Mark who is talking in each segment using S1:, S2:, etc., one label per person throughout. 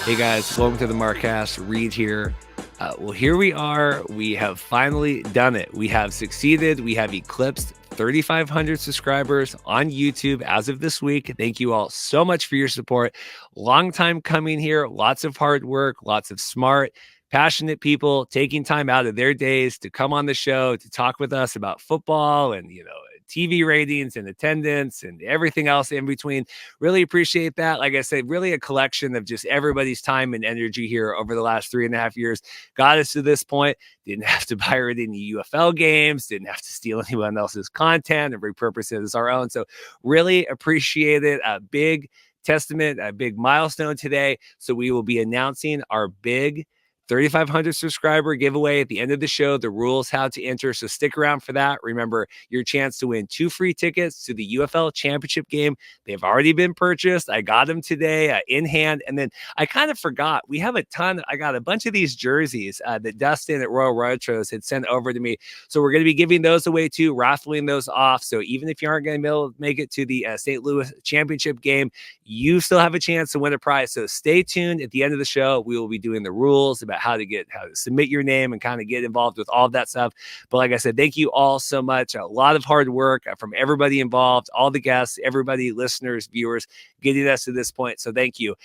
S1: Hey guys, welcome to the Markcast. Reed here. Well, here we are. We have finally done it. We have succeeded. We have eclipsed 3,500 subscribers on YouTube as of this week. Thank you all so much for your support. Long time coming here. Lots of hard work, lots of smart, passionate people taking time out of their days to come on the show to talk with us about football and, TV ratings and attendance and everything else in between. Really appreciate that. Like I said, really a collection of just everybody's time and energy here over the last 3.5 years got us to this point. Didn't have to pirate any UFL games, didn't have to steal anyone else's content and repurpose it as our own. So really appreciate it. A big testament, a big milestone today. So we will be announcing our big 3,500 subscriber giveaway at the end of the show, the rules, how to enter. So stick around for that. Remember your chance to win 2 free tickets to the UFL championship game. They've already been purchased. I got them today in hand. And then I kind of forgot, we have I got a bunch of these jerseys that Dustin at Royal Retros had sent over to me. So we're going to be giving those away too, raffling those off. So even if you aren't going to be able to make it to the St. Louis championship game, you still have a chance to win a prize. So stay tuned. At the end of the show, we will be doing the rules about how to submit your name and kind of get involved with all of that stuff. But like I said, thank you all so much. A lot of hard work from everybody involved, all the guests, everybody, listeners, viewers, getting us to this point. So thank you.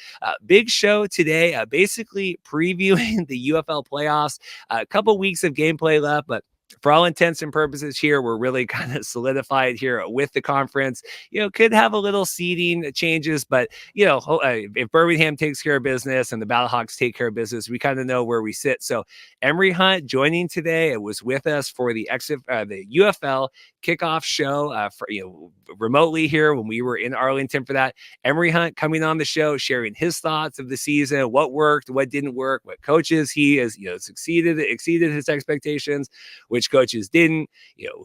S1: Big show today, basically previewing the UFL playoffs. A couple weeks of gameplay left, but for all intents and purposes here, we're really kind of solidified here with the conference. Could have a little seeding changes, but, if Birmingham takes care of business and the Battlehawks take care of business, we kind of know where we sit. So Emory Hunt joining today. It was with us for the UFL kickoff show remotely here when we were in Arlington for that. Emory Hunt coming on the show, sharing his thoughts of the season, what worked, what didn't work, what coaches he has, exceeded his expectations, which coaches didn't,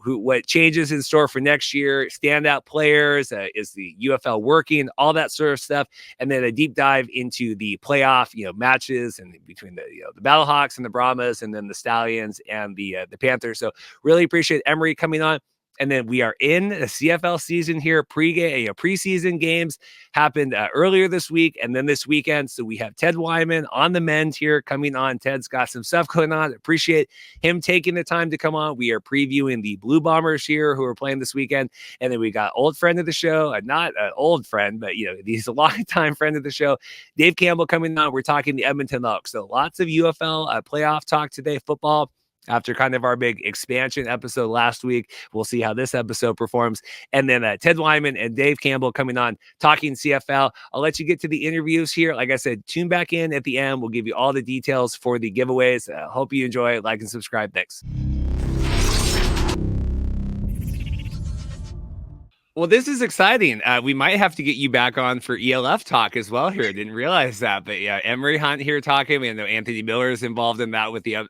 S1: what changes in store for next year, standout players, is the UFL working, all that sort of stuff. And then a deep dive into the playoff, matches and between the Battlehawks and the Brahmas, and then the Stallions and the Panthers. So really appreciate Emory coming on. And then we are in the CFL season here. Preseason games happened earlier this week and then this weekend. So we have Ted Wyman on the mend here coming on. Ted's got some stuff going on. Appreciate him taking the time to come on. We are previewing the Blue Bombers here who are playing this weekend. And then we got old friend of the show, not an old friend, but he's a long-time friend of the show, Dave Campbell coming on. We're talking the Edmonton Elks. So lots of UFL playoff talk today, football. After kind of our big expansion episode last week, we'll see how this episode performs. And then Ted Wyman and Dave Campbell coming on talking CFL. I'll let you get to the interviews here. Like I said, tune back in at the end. We'll give you all the details for the giveaways. Hope you enjoy it. Like and subscribe. Thanks. Well, this is exciting. We might have to get you back on for ELF talk as well here. Didn't realize that. But yeah, Emory Hunt here talking. We know Anthony Miller is involved in that with the,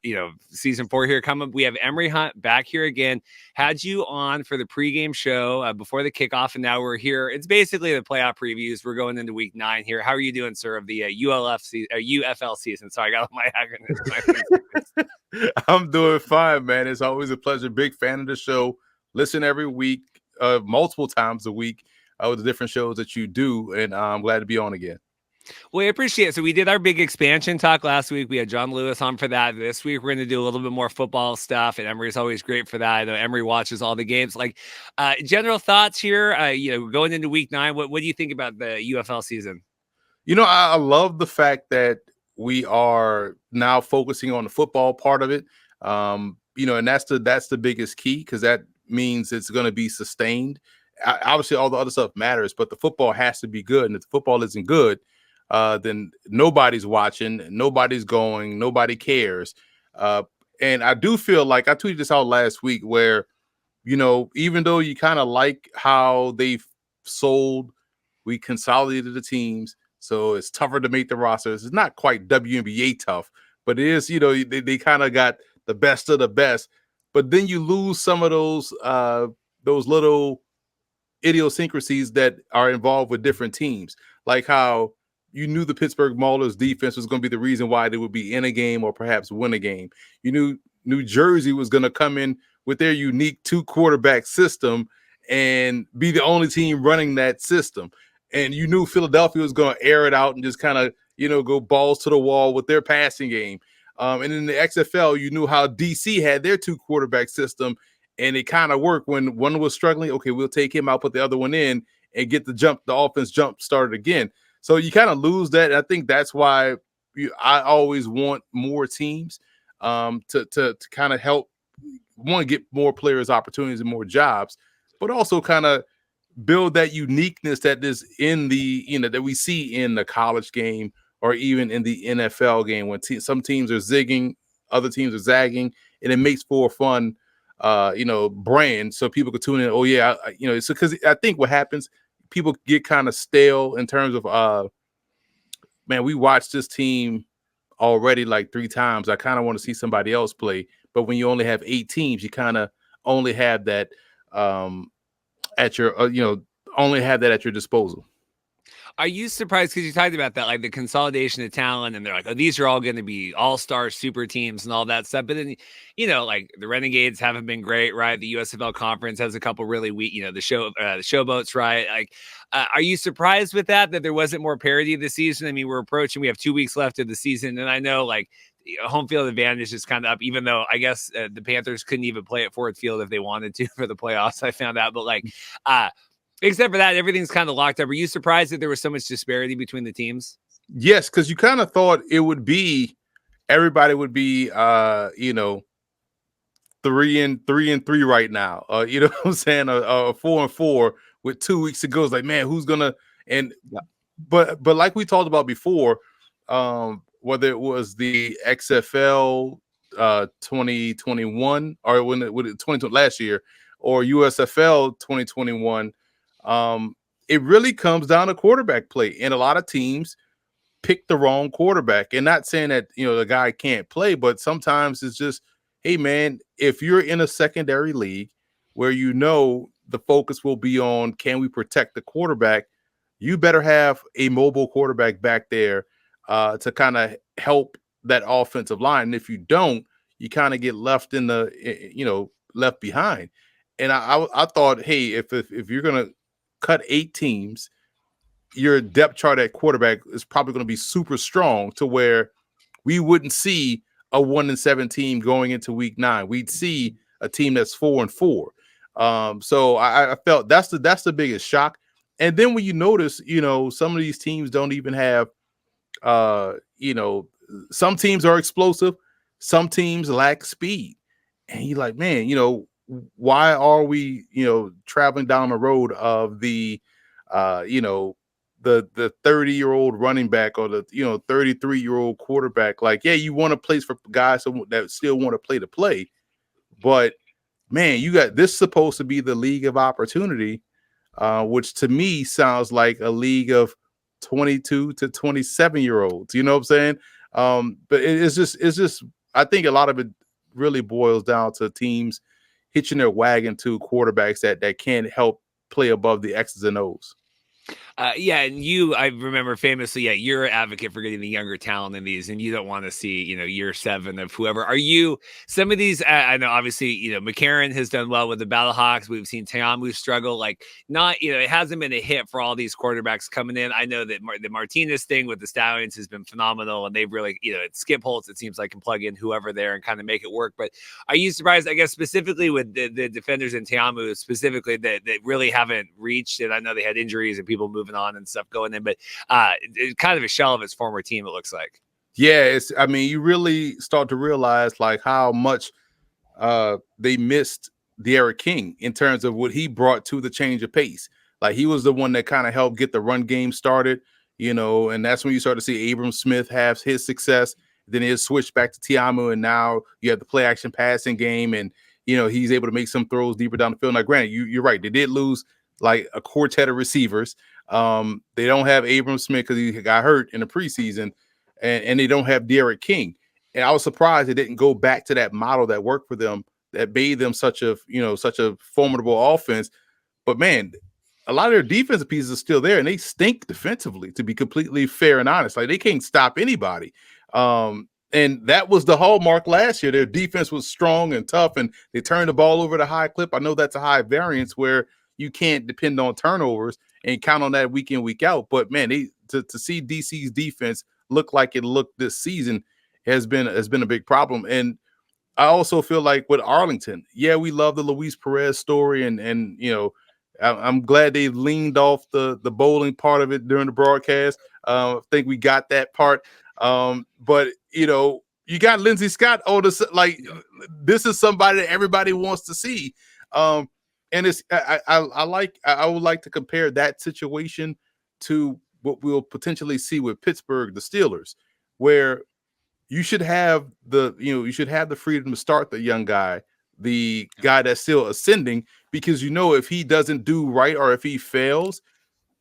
S1: season 4 here coming. We have Emory Hunt back here again. Had you on for the pregame show before the kickoff, and now we're here. It's basically the playoff previews. We're going into week 9 here. How are you doing, sir, of the UFL season? Sorry, I got my acronyms.
S2: I'm doing fine, man. It's always a pleasure. Big fan of the show. Listen every week. Multiple times a week with the different shows that you do, and I'm glad to be on again.
S1: Well, I appreciate it. So we did our big expansion talk last week. We had John Lewis on for that. This week, we're going to do a little bit more football stuff, and Emory's always great for that. I know Emory watches all the games. Like, general thoughts here, going into week 9, what do you think about the UFL season?
S2: I love the fact that we are now focusing on the football part of it. And that's the biggest key, because that means it's going to be sustained. Obviously, all the other stuff matters, but the football has to be good. And if the football isn't good, then nobody's watching, nobody's going, nobody cares. And I do feel like I tweeted this out last week where, even though you kind of like how they've sold, we consolidated the teams, so it's tougher to make the rosters. It's not quite WNBA tough, but it is, they kind of got the best of the best. But then you lose some of those little idiosyncrasies that are involved with different teams, like how you knew the Pittsburgh Maulers defense was going to be the reason why they would be in a game or perhaps win a game. You knew New Jersey was going to come in with their unique 2-quarterback system and be the only team running that system. And you knew Philadelphia was going to air it out and just kind of, go balls to the wall with their passing game. And in the XFL, you knew how DC had their 2-quarterback system, and it kind of worked. When one was struggling, okay, we'll take him out, put the other one in, and get the offense jump started again. So you kind of lose that. And I think that's why I always want more teams to kind of help want to get more players opportunities and more jobs, but also kind of build that uniqueness that is in the, that we see in the college game or even in the NFL game when some teams are zigging, other teams are zagging, and it makes for a fun, brand so people could tune in. Oh yeah, it's because I think what happens, people get kind of stale in terms of, man, we watched this team already like 3 times. I kind of want to see somebody else play. But when you only have 8 teams, you kind of only have that at your, only have that at your disposal.
S1: Are you surprised, because you talked about that, like the consolidation of talent, and they're like, oh, these are all going to be all-star super teams and all that stuff. But then, like the Renegades haven't been great, right? The USFL conference has a couple really weak, the Showboats, right? Like, are you surprised with that there wasn't more parity this season? I mean, we have 2 weeks left of the season, and I know like home field advantage is kind of up, even though I guess the Panthers couldn't even play at Ford Field if they wanted to for the playoffs, I found out. But like, except for that, everything's kind of locked up. Are you surprised that there was so much disparity between the teams?
S2: Yes, because you kind of thought it would be, everybody would be 3-3 right now. You know what I'm saying? 4-4 with 2 weeks to go. It's like, man, who's gonna but like we talked about before, whether it was the XFL 2021 or when it 2020 last year or USFL 2021. It really comes down to quarterback play, and a lot of teams pick the wrong quarterback. And not saying that the guy can't play, but sometimes it's just, hey man, if you're in a secondary league where the focus will be on can we protect the quarterback, you better have a mobile quarterback back there to kind of help that offensive line. And if you don't, you kind of get left in the left behind. And I thought, hey, if you're gonna cut 8 teams, your depth chart at quarterback is probably going to be super strong to where we wouldn't see a 1-7 team going into week 9. We'd see a team that's 4-4. So I felt that's the biggest shock. And then when you notice, some of these teams don't even have, some teams are explosive, some teams lack speed, and you're like, man, why are we, traveling down the road of the, the 30-year-old running back or the 33-year-old quarterback? Like, yeah, you want to place for guys that still want to play, but man, this supposed to be the league of opportunity, which to me sounds like a league of 22 to 27-year-olds. You know what I'm saying? But it's just I think a lot of it really boils down to teams hitching their wagon to quarterbacks that can't help play above the X's and O's.
S1: And I remember famously, you're an advocate for getting the younger talent in these, and you don't want to see, year 7 of whoever. Are you, some of these, I know obviously, McCarron has done well with the Battlehawks. We've seen Teamu struggle, like not, it hasn't been a hit for all these quarterbacks coming in. I know that the Martinez thing with the Stallions has been phenomenal, and they've really, Skip Holtz, it seems like, can plug in whoever there and kind of make it work. But are you surprised, I guess, specifically with the defenders in Teamu specifically that really haven't reached it? I know they had injuries and people moving on and stuff going in, but it's kind of a shell of its former team, it looks like.
S2: Yeah, you really start to realize like how much they missed Derek King in terms of what he brought to the change of pace. Like, he was the one that kind of helped get the run game started, and that's when you start to see Abram Smith have his success. Then he'll switch back to Teamu, and now you have the play action passing game, and he's able to make some throws deeper down the field. Now, granted, you're right, they did lose like a quartet of receivers. They don't have Abram Smith because he got hurt in the preseason, and they don't have Derek King. And I was surprised they didn't go back to that model that worked for them, that made them such a formidable offense. But man, a lot of their defensive pieces are still there, and they stink defensively, to be completely fair and honest. Like, they can't stop anybody. And that was the hallmark last year. Their defense was strong and tough, and they turned the ball over at a high clip. I know that's a high variance where you can't depend on turnovers and count on that week in, week out. But man, to see DC's defense look like it looked this season has been a big problem. And I also feel like with Arlington, yeah, we love the Luis Perez story, and I'm glad they leaned off the bowling part of it during the broadcast. I think we got that part, but you got Lindsey Scott. Oh, this is somebody that everybody wants to see, and it's I would like to compare that situation to what we'll potentially see with Pittsburgh, the Steelers, where you should have the freedom to start the young guy, the guy that's still ascending, because if he doesn't do right or if he fails,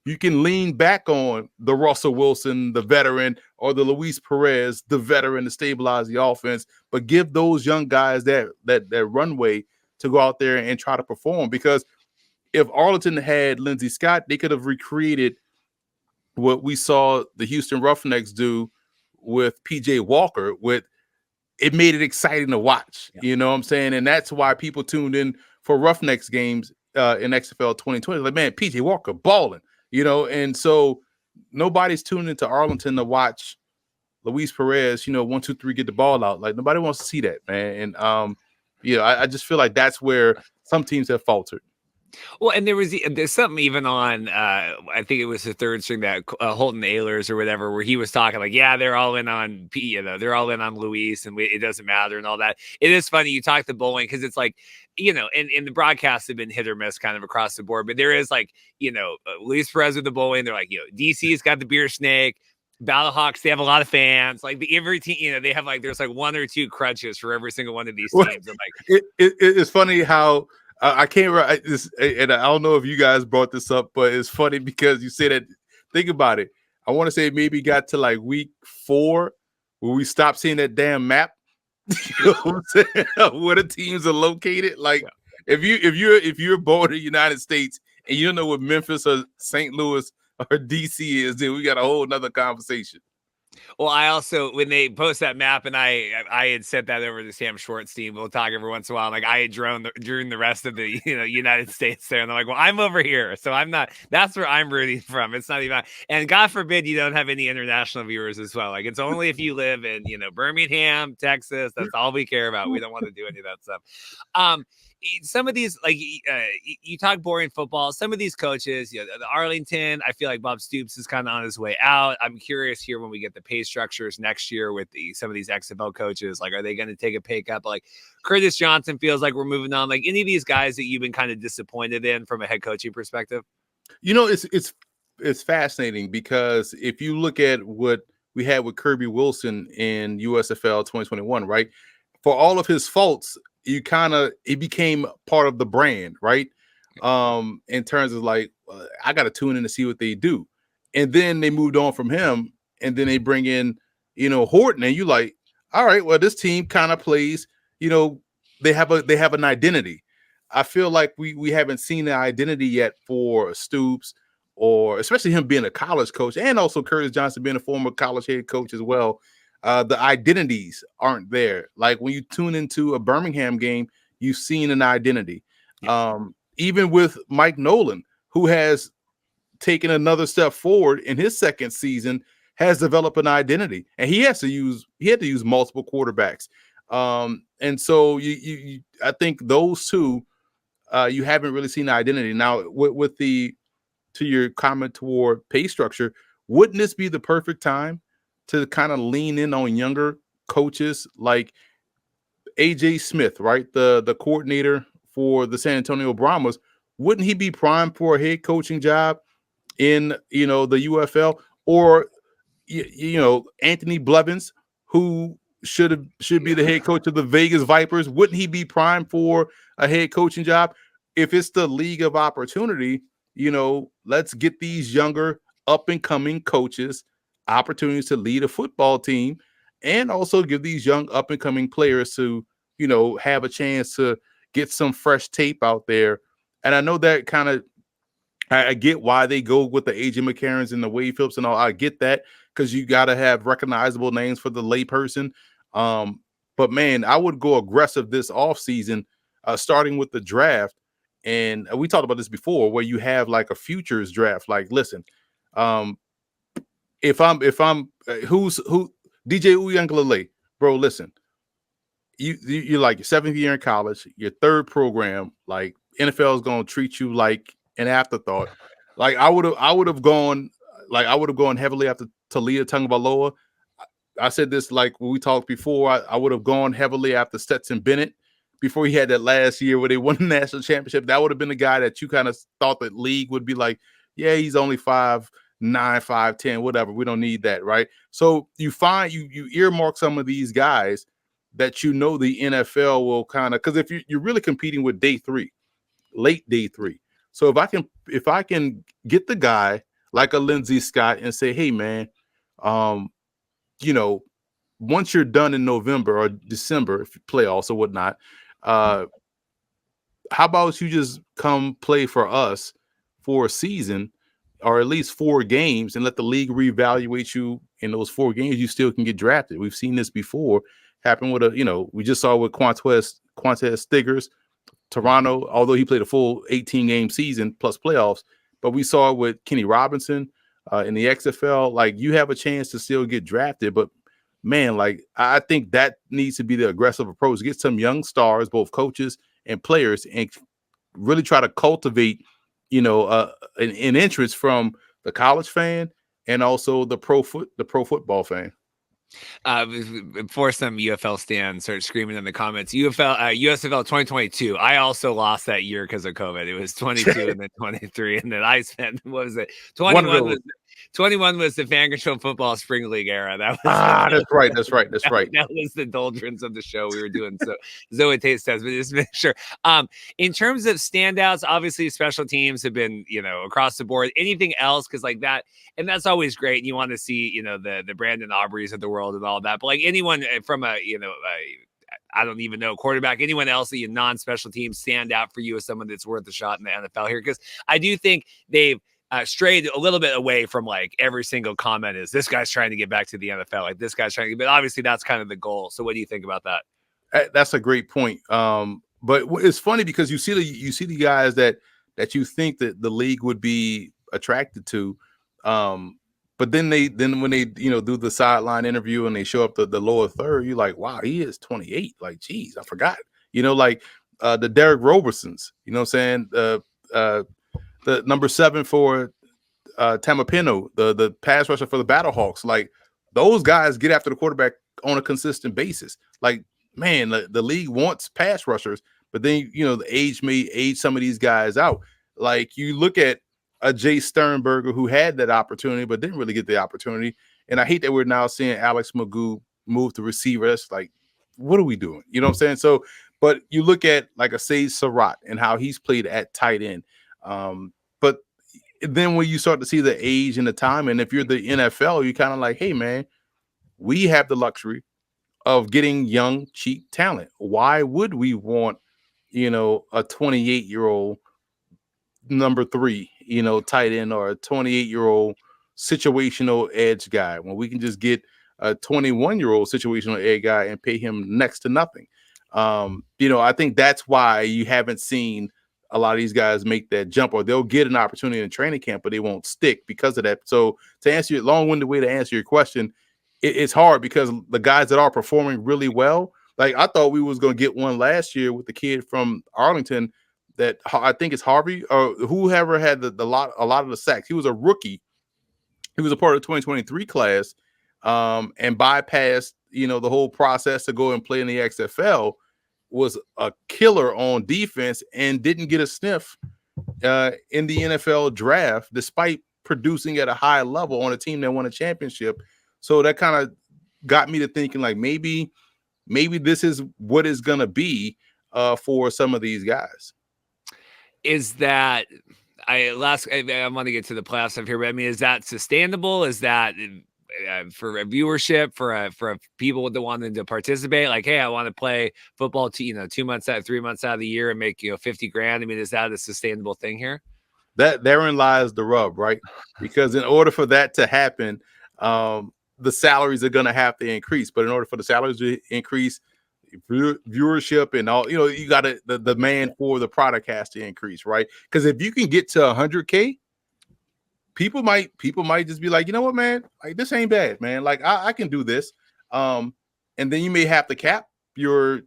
S2: you can lean back on the Russell Wilson, the veteran, or the Luis Perez, the veteran, to stabilize the offense. But give those young guys that runway to go out there and try to perform. Because if Arlington had Lindsey Scott, they could have recreated what we saw the Houston Roughnecks do with PJ Walker. It made it exciting to watch. You know what I'm saying? And that's why people tuned in for Roughnecks games in XFL 2020. Like, man, PJ Walker balling, and so nobody's tuned into Arlington to watch Luis Perez, 1, 2, 3, get the ball out. Like, nobody wants to see that, man. And I just feel like that's where some teams have faltered.
S1: Well, and there's something even on I think it was the third string, that Holton Ahlers or whatever, where he was talking like, yeah, they're all in on they're all in on Luis, and it doesn't matter and all that. It is funny you talk to bowling, because it's like, and the broadcasts have been hit or miss kind of across the board, but there is like, Luis Perez with the bowling, they're like, DC's got the beer snake. Battlehawks, they have a lot of fans. Like every team, they have like, there's like 1 or 2 crutches for every single one of these teams. I'm like,
S2: it's funny how I can't write this, and I don't know if you guys brought this up, but it's funny because you said that. Think about it. I want to say maybe got to like week 4 where we stopped seeing that damn map. You know what I'm saying? Where the teams are located. Like, if you're born in the United States and you don't know what Memphis or St. Louis or DC is, then we got a whole nother conversation.
S1: Well, I also, when they post that map, and I had sent that over to Sam Schwartz team. We'll talk every once in a while. Like, I had drawn the rest of the United States there, and they're like, well, I'm over here, so I'm not. That's where I'm rooting from. It's not even. And God forbid you don't have any international viewers as well. Like, it's only if you live in Birmingham, Texas. That's all we care about. We don't want to do any of that stuff. Some of these, like, you talk boring football. Some of these coaches, the Arlington, I feel like Bob Stoops is kind of on his way out. I'm curious here when we get the pay structures next year with some of these XFL coaches. Like, are they going to take a pay cut? But like Curtis Johnson feels like we're moving on. Like, any of these guys that you've been kind of disappointed in from a head coaching perspective?
S2: It's fascinating, because if you look at what we had with Kirby Wilson in USFL 2021, right? For all of his faults, it became part of the brand, right? In terms of like, I got to tune in to see what they do. And then they moved on from him, and then they bring in, Horton, and you like, all right, well, this team kind of plays, they have an identity. I feel like we haven't seen the identity yet for Stoops, or especially him being a college coach, and also Curtis Johnson being a former college head coach as well. The identities aren't there. Like, when you tune into a Birmingham game, you've seen an identity. Even with Mike Nolan, who has taken another step forward in his second season, has developed an identity, and he had to use multiple quarterbacks. And so I think those two, you haven't really seen the identity. Now, to your comment toward pay structure, wouldn't this be the perfect time to kind of lean in on younger coaches like AJ Smith, right? The coordinator for the San Antonio Brahmas. Wouldn't he be primed for a head coaching job in, the UFL? Or, Anthony Blevins, who should be the head coach of the Vegas Vipers. Wouldn't he be primed for a head coaching job? If it's the league of opportunity, let's get these younger up and coming coaches opportunities to lead a football team, and also give these young up and coming players to, have a chance to get some fresh tape out there. And I know that kind of, I get why they go with the AJ McCarrons and the Wade Phillips and all. I get that, because you got to have recognizable names for the layperson. But man, I would go aggressive this offseason, starting with the draft. And we talked about this before, where you have like a futures draft. Like, listen, if I'm who DJ Uyangalele, bro, listen, you're like your 7th year in college, your 3rd program, like NFL is gonna treat you like an afterthought. Like I would have gone heavily after Talia Tungvaloa. I said this like when we talked before. I would have gone heavily after Stetson Bennett before he had that last year where they won the national championship. That would have been the guy that you kind of thought that league would be like, yeah, he's only 5'9", 5'10", whatever. We don't need that, right? So you find you earmark some of these guys that you know the NFL will kind of, because if you're really competing with day 3, late day 3. So if I can get the guy like a Lindsey Scott and say, hey man, you know, once you're done in November or December, if you playoffs or whatnot, how about you just come play for us for a season or at least 4 games and let the league reevaluate you in those 4 games, you still can get drafted. We've seen this before happen with we just saw with Quantez Stiggers, Toronto, although he played a full 18-game season plus playoffs, but we saw it with Kenny Robinson in the XFL. Like, you have a chance to still get drafted, but man, like, I think that needs to be the aggressive approach. Get some young stars, both coaches and players, and really try to cultivate, an interest from the college fan and also the pro football fan.
S1: Before some UFL stands start screaming in the comments, USFL 2022. I also lost that year because of COVID. It was 22 and then 23, and then I spent, what was it? 21 was the Fan Control Football Spring League era. That was
S2: that's right.
S1: That was the doldrums of the show we were doing. So Zoe Tate says, but just make sure. In terms of standouts, obviously special teams have been, across the board. Anything else? Because like that, and that's always great. And you want to see, the Brandon Aubreys of the world and all that. But like anyone from I don't even know, quarterback, anyone else that non-special teams stand out for you as someone that's worth a shot in the NFL here? Because I do think they've strayed a little bit away from like every single comment is this guy's trying to get back to the NFL. Like this guy's trying to, but obviously that's kind of the goal. So what do you think about that?
S2: That's a great point. But it's funny because you see the guys that you think that the league would be attracted to. But then when they do the sideline interview and they show up the lower third, you're like, wow, he is 28. Like, geez, I forgot. Like the Derek Robersons. You know what I'm saying? The number 7 for Tamapino, the pass rusher for the Battlehawks. Like, those guys get after the quarterback on a consistent basis. Like, man, the league wants pass rushers, but then the age may age some of these guys out. Like, you look at a Jay Sternberger who had that opportunity but didn't really get the opportunity. And I hate that we're now seeing Alex Magoo move to receiver. That's like, what are we doing? You know what I'm saying? So, but you look at like a Sage Surratt and how he's played at tight end. But then when you start to see the age and the time, and if you're the NFL, you're kind of like, hey man, we have the luxury of getting young, cheap talent. Why would we want, a 28-year-old number 3, tight end, or a 28-year-old situational edge guy when we can just get a 21-year-old situational edge guy and pay him next to nothing? I think that's why you haven't seen a lot of these guys make that jump, or they'll get an opportunity in training camp, but they won't stick because of that. So to answer your long-winded way to answer your question, it's hard because the guys that are performing really well, like I thought we was going to get one last year with the kid from Arlington that I think it's Harvey or whoever had a lot of the sacks. He was a rookie. He was a part of the 2023 class and bypassed, the whole process to go and play in the XFL. Was a killer on defense and didn't get a sniff in the NFL draft, despite producing at a high level on a team that won a championship. So that kind of got me to thinking, like, maybe this is what it's going to be for some of these guys.
S1: Is that I want to get to the playoff stuff here, but I mean, is that sustainable? Is that for a viewership, for people that wanted to participate? Like, hey, I want to play football 2 months out, 3 months out of the year and make $50,000. I mean, is that a sustainable thing here?
S2: That therein lies the rub, right? Because in order for that to happen, the salaries are going to have to increase. But in order for the salaries to increase, viewership and all, you got to, the demand for the product has to increase, right? Because if you can get to 100K, people might just be like, you know what, man, like this ain't bad, man. Like I can do this. And then you may have to cap your,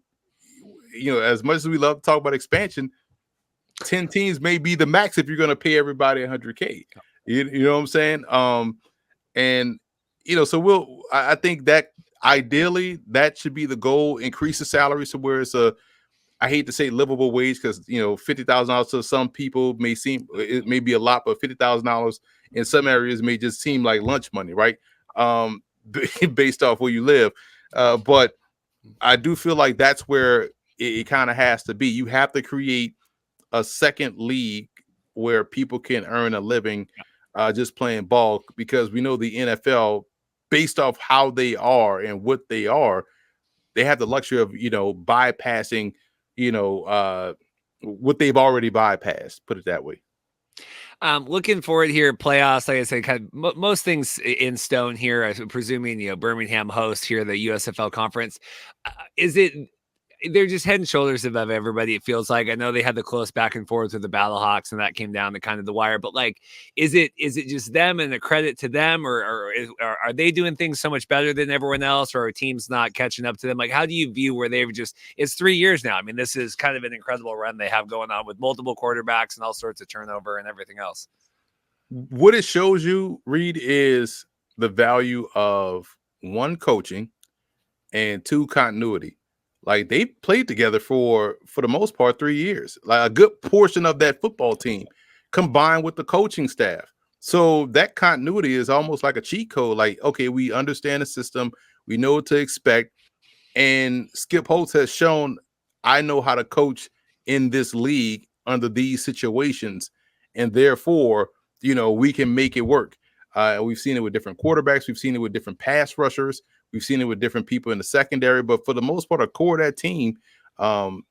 S2: as much as we love to talk about expansion, 10 teams may be the max if you're going to pay everybody $100K. You know what I'm saying? And so I think that ideally that should be the goal. Increase the salary so where it's I hate to say livable wage because $50,000 to some people it may be a lot, but $50,000 in some areas may just seem like lunch money, right? Based off where you live. But I do feel like that's where it kind of has to be. You have to create a second league where people can earn a living just playing ball, because we know the NFL, based off how they are and what they are, they have the luxury of bypassing what they've already bypassed, put it that way.
S1: Looking forward here, playoffs. Like I said, kind of most things in stone here. I'm presuming Birmingham hosts here the USFL conference. Is it? They're just head and shoulders above everybody. It feels like. I know they had the close back and forth with the Battlehawks, and that came down to kind of the wire. But like, is it just them and the credit to them, or are they doing things so much better than everyone else, or are teams not catching up to them? Like, how do you view where they've just? It's 3 years now. I mean, this is kind of an incredible run they have going on with multiple quarterbacks and all sorts of turnover and everything else.
S2: What it shows you, Reed, is the value of one, coaching, and two, continuity. Like they played together for the most part 3 years, like a good portion of that football team combined with the coaching staff. So that continuity is almost like a cheat code. Like, okay, we understand the system, we know what to expect. And Skip Holtz has shown, I know how to coach in this league under these situations. And therefore, we can make it work. We've seen it with different quarterbacks. We've seen it with different pass rushers. We've seen it with different people in the secondary, but for the most part, a core of that team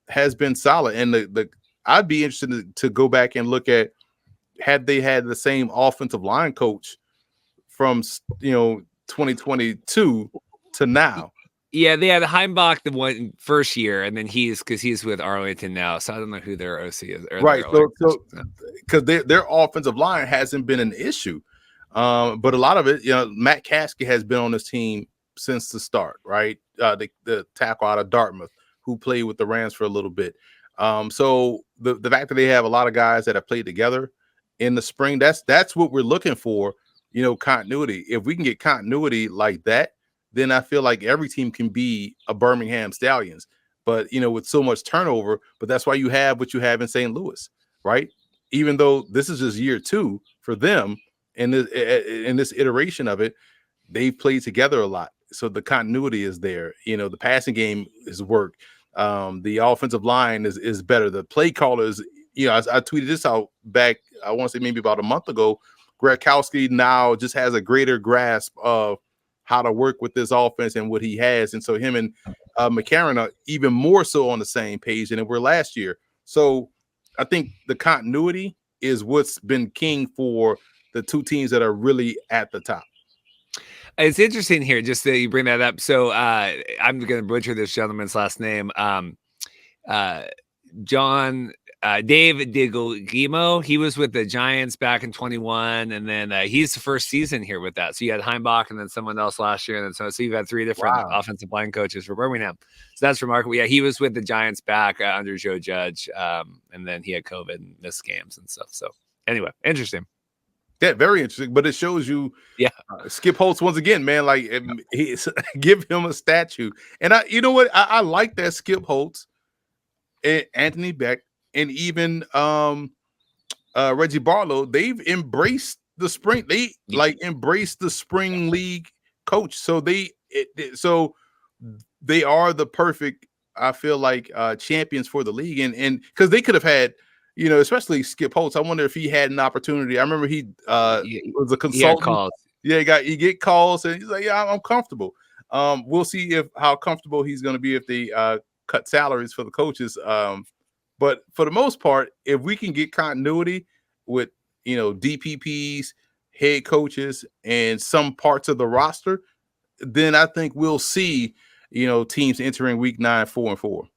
S2: has been solid. And I'd be interested to go back and look at, had they had the same offensive line coach from 2022 to now.
S1: Yeah, they had Heimbach the one first year, and then he's with Arlington now, so I don't know who their OC is.
S2: Right, so because their offensive line hasn't been an issue, but a lot of it, Matt Caskey has been on this team since the start, right? The tackle out of Dartmouth who played with the Rams for a little bit. So the fact that they have a lot of guys that have played together in the spring, that's what we're looking for, continuity. If we can get continuity like that, then I feel like every team can be a Birmingham Stallions. But, with so much turnover, but that's why you have what you have in St. Louis, right? Even though this is just year 2 for them in this iteration of it, they've played together a lot. So the continuity is there. The passing game is work. The offensive line is better. The play callers, I tweeted this out back, I want to say maybe about a month ago. Gradkowski now just has a greater grasp of how to work with this offense and what he has. And so him and McCarron are even more so on the same page than they were last year. So I think the continuity is what's been king for the two teams that are really at the top.
S1: It's interesting here, just that you bring that up. So I'm going to butcher this gentleman's last name. John Dave Digglemo. He was with the Giants back in 21, and then he's the first season here with that. So you had Heimbach and then someone else last year, and then so you've had 3 different offensive line coaches for Birmingham. So that's remarkable. Yeah, he was with the Giants back under Joe Judge, and then he had COVID and missed games and stuff. So anyway, interesting.
S2: Yeah, very interesting. But it shows you, Skip Holtz once again, man. Like, give him a statue. And I like that Skip Holtz, and Anthony Beck, and even Reggie Barlow. They've embraced the spring. They embraced the spring league coach. So they are the perfect, I feel like, champions for the league, and because they could have had. Especially Skip Holtz. I wonder if he had an opportunity. I remember he was a consultant. He get calls, and he's like, "Yeah, I'm comfortable." We'll see how comfortable he's going to be if they cut salaries for the coaches. But for the most part, if we can get continuity with DPPs, head coaches, and some parts of the roster, then I think we'll see teams entering week 9 4-4.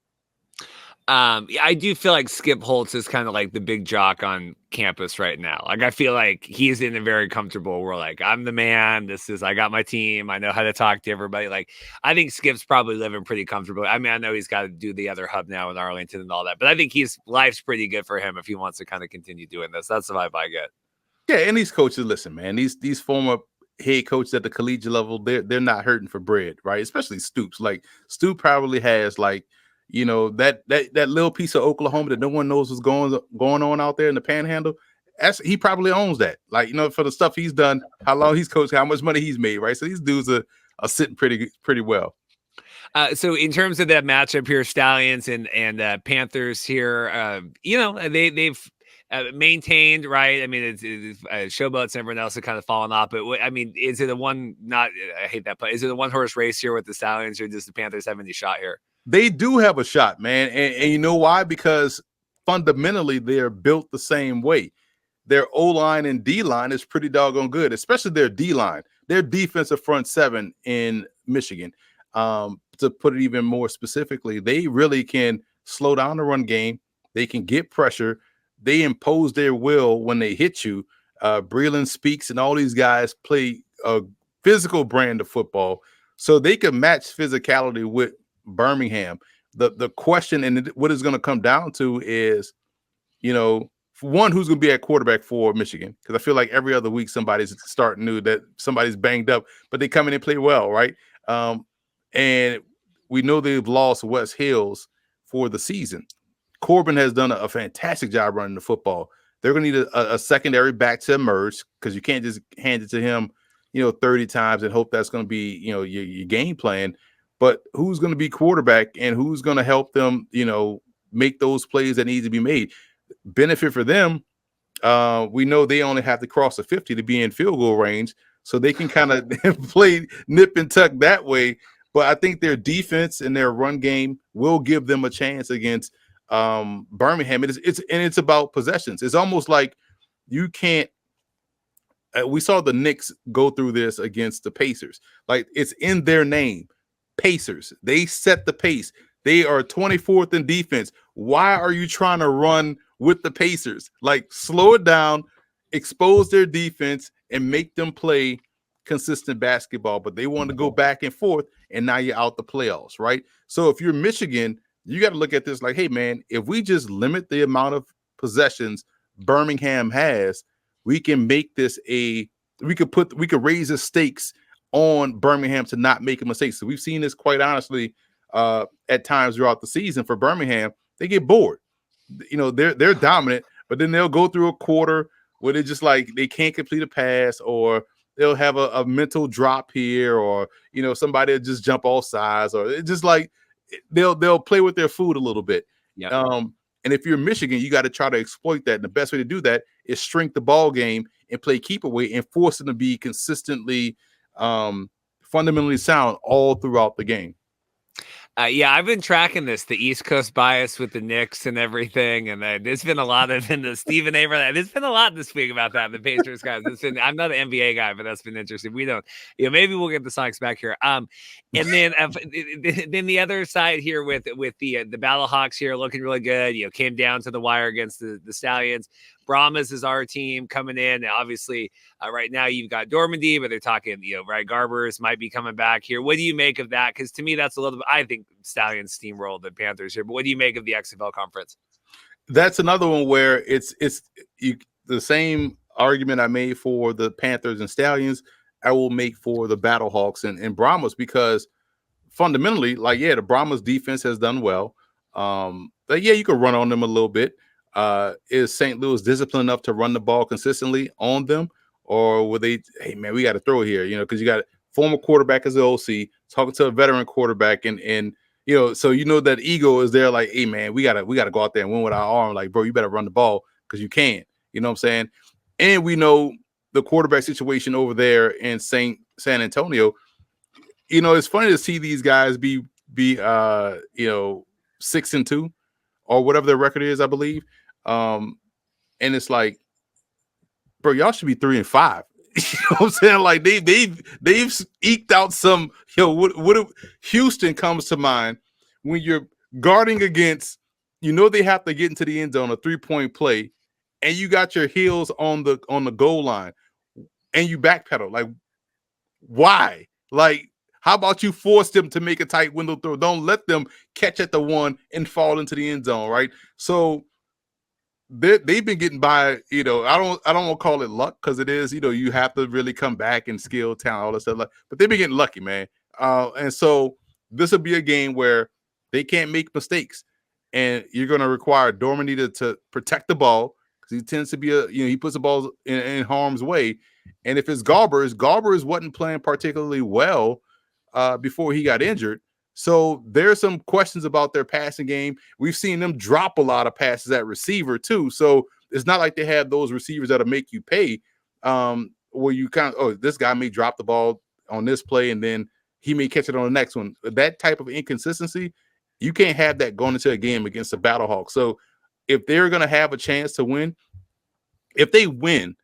S1: I do feel like Skip Holtz is kind of like the big jock on campus right now. Like, I feel like he's in a very comfortable where, like, I'm the man. I got my team. I know how to talk to everybody. Like, I think Skip's probably living pretty comfortably. I mean, I know he's got to do the other hub now in Arlington and all that, but I think life's pretty good for him if he wants to kind of continue doing this. That's the vibe I get.
S2: Yeah, and these coaches, listen, man, these former head coaches at the collegiate level, they're not hurting for bread, right? Especially Stoops. Like Stoop probably has like, that little piece of Oklahoma that no one knows what's going on out there in the Panhandle. He probably owns that. Like, for the stuff he's done, how long he's coached, how much money he's made, right? So these dudes are sitting pretty well.
S1: So in terms of that matchup here, Stallions and Panthers here, they've maintained, right? I mean, it's Showboats and everyone else have kind of fallen off. But I mean, is it I hate that play. Is it a one horse race here with the Stallions, or does the Panthers have any shot here?
S2: They do have a shot, man. And you know why? Because fundamentally they're built the same way. Their O-line and D-line is pretty doggone good, especially their D-line. Their defensive front seven in Michigan. To put it even more specifically, they really can slow down the run game. They can get pressure. They impose their will when they hit you. Breland Speaks and all these guys play a physical brand of football, so they can match physicality with Birmingham. The question and what it's going to come down to is, one, who's going to be at quarterback for Michigan? Because I feel like every other week somebody's starting new, that somebody's banged up, but they come in and play well, right? And we know they've lost Wes Hills for the season. Corbin has done a fantastic job running the football. They're going to need a secondary back to emerge, because you can't just hand it to him, 30 times and hope that's going to be, your game plan. But who's going to be quarterback and who's going to help them, make those plays that need to be made? Benefit for them, we know they only have to cross the 50 to be in field goal range, so they can kind of play nip and tuck that way. But I think their defense and their run game will give them a chance against Birmingham. It's about possessions. It's almost like you can't. We saw the Knicks go through this against the Pacers. Like, it's in their name, Pacers. They set the pace. They are 24th in defense. Why are you trying to run with the Pacers? Like, slow it down, expose their defense, and make them play consistent basketball. But they want to go back and forth, and now you're out the playoffs, right? So if you're Michigan, you got to look at this like, hey, man, if we just limit the amount of possessions Birmingham has, we can make this we could raise the stakes on Birmingham to not make a mistake. So we've seen this, quite honestly, at times throughout the season for Birmingham. They get bored. They're dominant, but then they'll go through a quarter where they're just like, they can't complete a pass, or they'll have a mental drop here, or somebody will just jump all sides, or it's just like they'll play with their food a little bit.
S1: Yeah.
S2: And if you're Michigan, you got to try to exploit that. And the best way to do that is shrink the ball game and play keep away and force them to be consistently fundamentally sound all throughout the game.
S1: I've been tracking this, the East Coast bias with the Knicks and everything, and there's been a lot of in the Stephen A. There's been a lot this week about that. The Pacers guys. I'm not an NBA guy, but that's been interesting. We don't, maybe we'll get the Sonics back here. And then then the other side here with the Battlehawks here looking really good. Came down to the wire against the Stallions. Brahmas is our team coming in. Obviously, right now you've got Dormandy, but they're talking, right, Garbers might be coming back here. What do you make of that? Because to me, that's a little bit, I think Stallions steamrolled the Panthers here. But what do you make of the XFL conference?
S2: That's another one where it's the same argument I made for the Panthers and Stallions, I will make for the Battlehawks and Brahmas, because fundamentally, like, the Brahmas defense has done well. But you can run on them a little bit. Is St. Louis disciplined enough to run the ball consistently on them, or will they, hey man, we got to throw it here, because you got a former quarterback as the OC talking to a veteran quarterback, and so that ego is there, like, hey man, we gotta go out there and win with our arm. Like, bro, you better run the ball because you can. You know what I'm saying? And we know the quarterback situation over there in San Antonio. It's funny to see these guys be 6-2 or whatever their record is, I believe. And it's like, bro, y'all should be 3-5. You know what I'm saying? Like, they've eked out some, what Houston comes to mind when you're guarding against you know they have to get into the end zone, a 3-point play, and you got your heels on the goal line, and you backpedal. Like, why? Like, how about you force them to make a tight window throw? Don't let them catch at the one and fall into the end zone, right? So they've been getting by. I don't want to call it luck, because it is. You have to really come back and skill, talent, all that stuff. But they've been getting lucky, man. And so this will be a game where they can't make mistakes, and you're going to require Dormany to protect the ball, because he tends to be he puts the balls in harm's way. And if it's Garbers wasn't playing particularly well before he got injured. So there's some questions about their passing game. We've seen them drop a lot of passes at receiver too. So it's not like they have those receivers that'll make you pay. Where you kind of, this guy may drop the ball on this play and then he may catch it on the next one. That type of inconsistency, you can't have that going into a game against the Battlehawks. So if they're going to have a chance to win, if they win,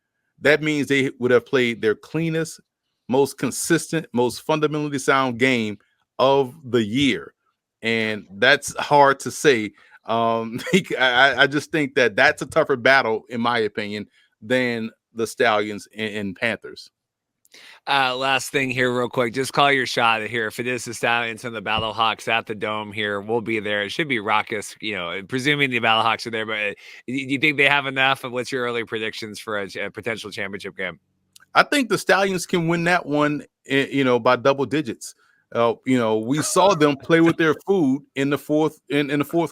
S2: that means they would have played their cleanest, most consistent, most fundamentally sound game of the year. And that's hard to say. I just think that that's a tougher battle, in my opinion, than the Stallions and Panthers.
S1: Last thing here, real quick. Just call your shot here. If it is the Stallions and the Battlehawks at the Dome here, we'll be there. It should be raucous, presuming the Battlehawks are there. But do you think they have enough? And what's your early predictions for a potential championship game?
S2: I think the Stallions can win that one, by double digits. We saw them play with their food in the fourth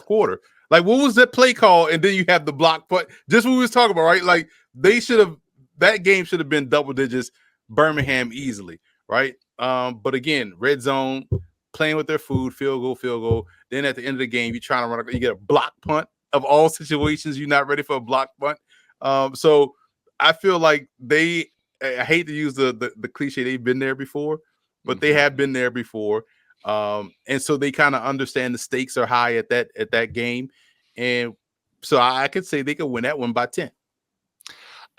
S2: quarter. Like, what was that play call? And then you have the block punt. Just what we was talking about, right? Like, that game should have been double digits. Birmingham easily, right? But again, red zone, playing with their food, field goal. Then at the end of the game, you're trying to run, you get a block punt. Of all situations, you're not ready for a block punt. So I feel like I hate to use the cliche, they've been there before, but they have been there before. And so they kind of understand the stakes are high at that game. And so I could say they could win that one by 10.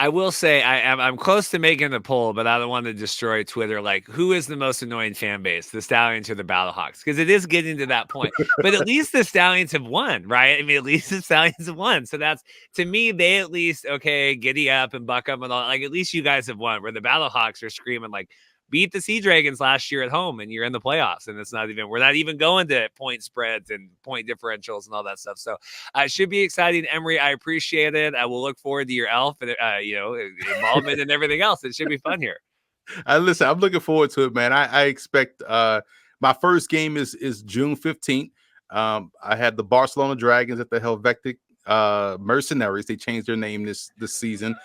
S1: I will say I'm close to making the poll, but I don't want to destroy Twitter. Like, who is the most annoying fan base, the Stallions or the Battlehawks? Because it is getting to that point. But at least the Stallions have won, right? I mean, at least the Stallions have won. So that's, to me, they at least, okay, giddy up and buck up and all. Like, at least you guys have won. Where the Battlehawks are screaming like, beat the Sea Dragons last year at home and you're in the playoffs. And we're not even going to point spreads and point differentials and all that stuff. So it should be exciting. Emory, I appreciate it. I will look forward to your elf and, involvement and everything else. It should be fun here.
S2: Listen, I'm looking forward to it, man. I expect my first game is June 15th. I had the Barcelona Dragons at the Helvetic Mercenaries. They changed their name this season.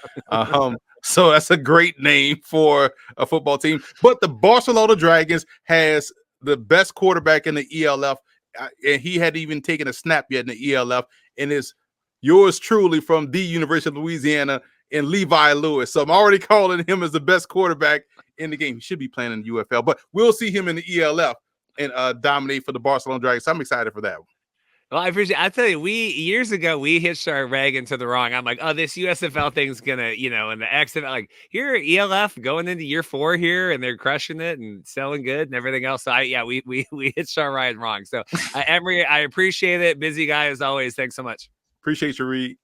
S2: So that's a great name for a football team. But the Barcelona Dragons has the best quarterback in the ELF, and he hadn't even taken a snap yet in the ELF, and is yours truly from the University of Louisiana and Levi Lewis. So I'm already calling him as the best quarterback in the game. He should be playing in the UFL, but we'll see him in the ELF and dominate for the Barcelona Dragons. So I'm excited for that one.
S1: Well, I appreciate. I tell you, years ago we hitched our wagon to the wrong. I'm like, oh, this USFL thing's gonna, and the XFL, like here ELF going into year 4 here, and they're crushing it and selling good and everything else. So we hitched our ride wrong. So Emory, I appreciate it. Busy guy as always. Thanks so much.
S2: Appreciate you, Reed.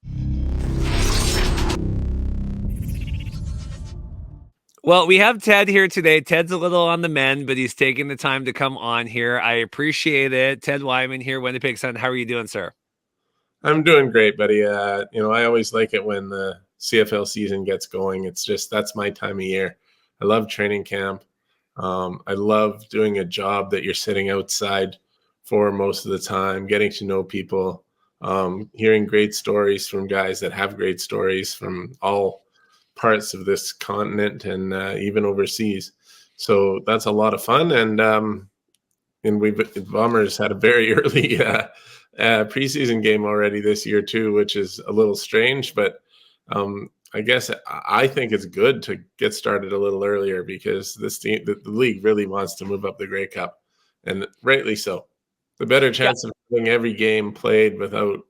S1: Well, we have Ted here today. Ted's a little on the mend, but he's taking the time to come on here. I appreciate it. Ted Wyman here, Winnipeg Sun. How are you doing, sir?
S3: I'm doing great, buddy. I always like it when the CFL season gets going. That's my time of year. I love training camp. I love doing a job that you're sitting outside for most of the time, getting to know people, hearing great stories from guys that have great stories from all parts of this continent and even overseas. So that's a lot of fun. And Bombers had a very early preseason game already this year too, which is a little strange, but I guess I think it's good to get started a little earlier because the league really wants to move up the Grey Cup, and rightly so. The better chance of having every game played without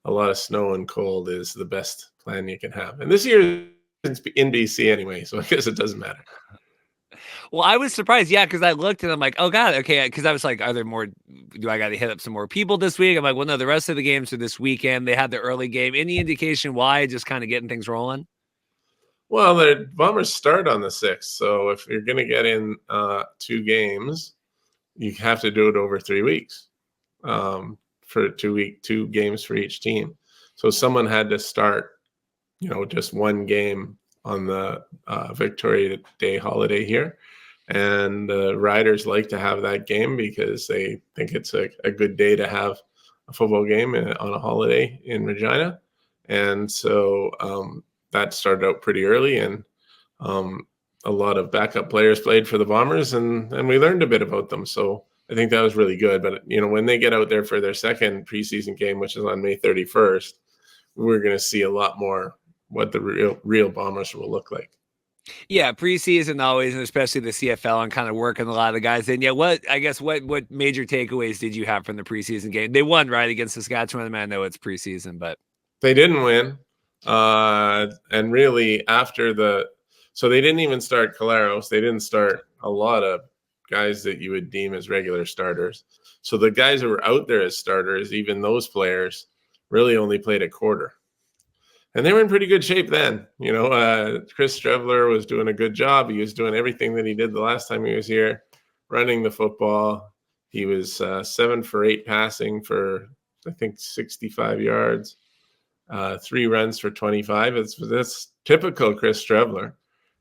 S3: a lot of snow and cold is the best plan you can have. And this year it's in BC anyway, so I guess it doesn't matter.
S1: Well, I was surprised, yeah, because I looked and I'm like, oh god, okay, because I was like, are there more? Do I got to hit up some more people this week? I'm like, well, no, the rest of the games are this weekend. They had the early game. Any indication why? Just kind of getting things rolling.
S3: Well, the Bombers start on the 6th, so if you're going to get in 2 games, you have to do it over 3 weeks for 2 games for each team. So someone had to start, just one game on the Victoria Day holiday here. And riders like to have that game because they think it's a good day to have a football game on a holiday in Regina. And so that started out pretty early, and a lot of backup players played for the Bombers, and we learned a bit about them. So I think that was really good. But, when they get out there for their second preseason game, which is on May 31st, we're going to see a lot more what the real Bombers will look like.
S1: Yeah, preseason always, and especially the CFL, and kind of working a lot of guys in. Yeah, what major takeaways did you have from the preseason game? They won, right, against Saskatchewan. I know it's preseason, but
S3: they didn't win. And really so they didn't even start Caleros. They didn't start a lot of guys that you would deem as regular starters. So the guys who were out there as starters, even those players, really only played a quarter. And they were in pretty good shape then. Chris Strevler was doing a good job. He was doing everything that he did the last time he was here, running the football. He was 7 for 8 passing for, I think, 65 yards, 3 runs for 25. That's typical Chris Strevler.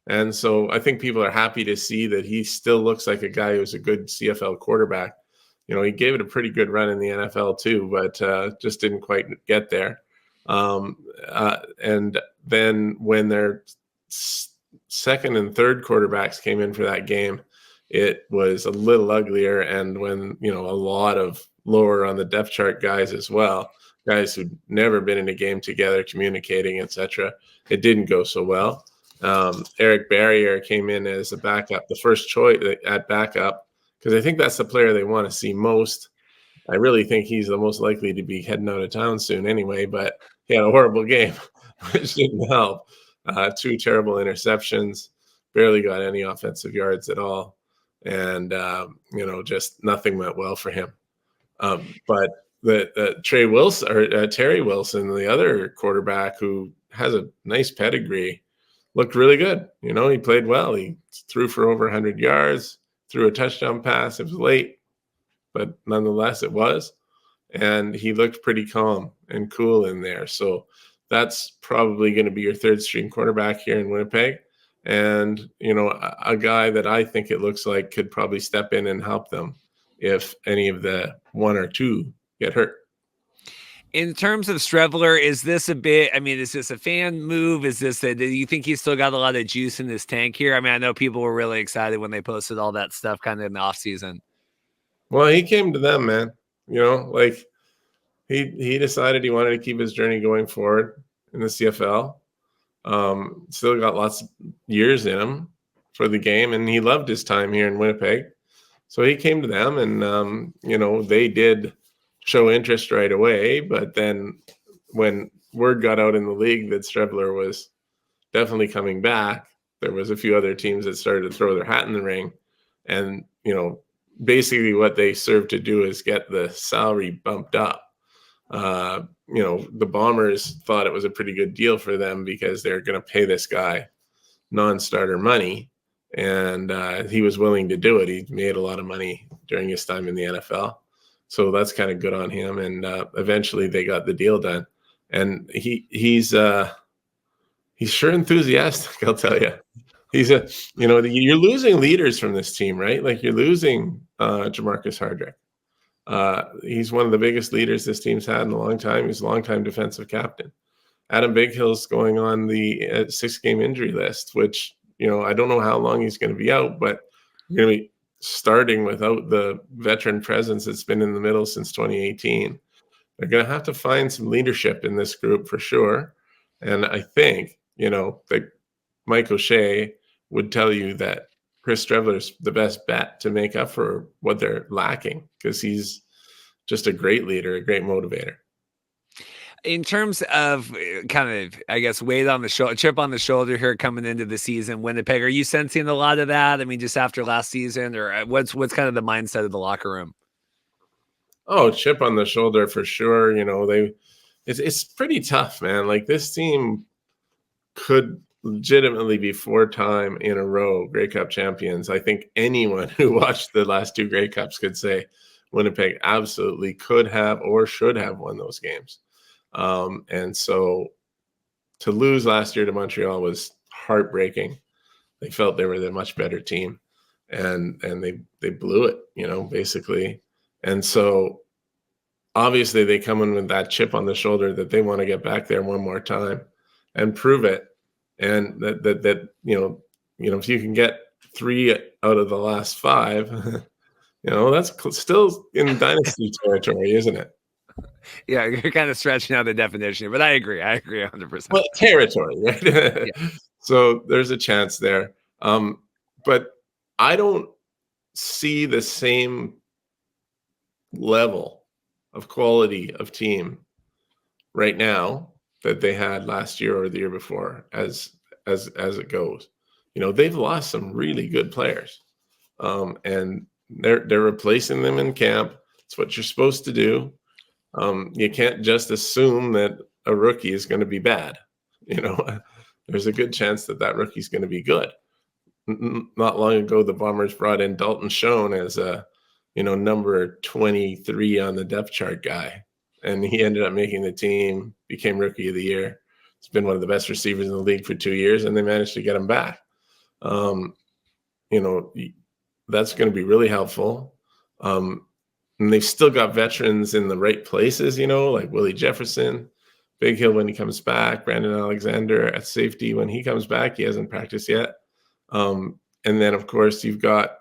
S3: And so I think people are happy to see that he still looks like a guy who's a good CFL quarterback. He gave it a pretty good run in the NFL too, but just didn't quite get there. And then when their second and third quarterbacks came in for that game, it was a little uglier. And when, a lot of lower on the depth chart guys as well, guys who'd never been in a game together, communicating, etc., it didn't go so well. Eric Barrier came in as a backup, the first choice at backup, because I think that's the player they want to see most. I really think he's the most likely to be heading out of town soon anyway, but he had a horrible game, which didn't help. 2 terrible interceptions, barely got any offensive yards at all. And, just nothing went well for him. But Terry Wilson, the other quarterback who has a nice pedigree, looked really good. He played well. He threw for over 100 yards, threw a touchdown pass. It was late, but nonetheless it was. And he looked pretty calm and cool in there. So that's probably going to be your third string quarterback here in Winnipeg. And, a guy that I think it looks like could probably step in and help them if any of the 1 or 2 get hurt.
S1: In terms of Strevler, is this is this a fan move? Do you think he's still got a lot of juice in his tank here? I mean, I know people were really excited when they posted all that stuff kind of in the off season.
S3: Well, he came to them, man. He decided he wanted to keep his journey going forward in the CFL. Still got lots of years in him for the game, and he loved his time here in Winnipeg. So he came to them, and they did show interest right away. But then when word got out in the league that Strevler was definitely coming back, there was a few other teams that started to throw their hat in the ring. And, basically what they served to do is get the salary bumped up. The Bombers thought it was a pretty good deal for them because they're going to pay this guy non-starter money. And he was willing to do it. He made a lot of money during his time in the NFL. So that's kind of good on him. And eventually they got the deal done. And he's sure enthusiastic, I'll tell you. You're losing leaders from this team, right? Like you're losing Jamarcus Hardrick. He's one of the biggest leaders this team's had in a long time. He's a longtime defensive captain. Adam Bighill's going on the 6-game injury list, which, I don't know how long he's going to be out, but you're going to be starting without the veteran presence that's been in the middle since 2018. They're going to have to find some leadership in this group for sure. And I think, that Mike O'Shea would tell you that Chris Strevler's the best bet to make up for what they're lacking because he's just a great leader, a great motivator.
S1: In terms of kind of, I guess, weight on the shoulder, chip on the shoulder here coming into the season, Winnipeg, are you sensing a lot of that? I mean, just after last season, or what's kind of the mindset of the locker room?
S3: Oh, chip on the shoulder for sure. It's pretty tough, man. Like this team could legitimately be 4-time in a row Grey Cup champions. I think anyone who watched the last 2 Grey Cups could say Winnipeg absolutely could have or should have won those games. And so to lose last year to Montreal was heartbreaking. They felt they were the much better team, and they blew it, basically. And so obviously they come in with that chip on the shoulder that they want to get back there one more time and prove it. And that if you can get 3 out of the last 5, that's still in dynasty territory, isn't it?
S1: Yeah, you're kind of stretching out the definition, but I agree 100%.
S3: Well, territory, right?
S1: Yeah.
S3: So there's a chance there. But I don't see the same level of quality of team right now that they had last year or the year before as it goes. They've lost some really good players. And they're replacing them in camp. It's what you're supposed to do. You can't just assume that a rookie is going to be bad. There's a good chance that rookie is going to be good. Not long ago, the Bombers brought in Dalton Schoen as a, number 23 on the depth chart guy. And he ended up making the team, became rookie of the year. He's been one of the best receivers in the league for 2 years, and they managed to get him back. That's going to be really helpful. And they've still got veterans in the right places, like Willie Jefferson, Big Hill when he comes back, Brandon Alexander at safety when he comes back. He hasn't practiced yet. And then, of course, you've got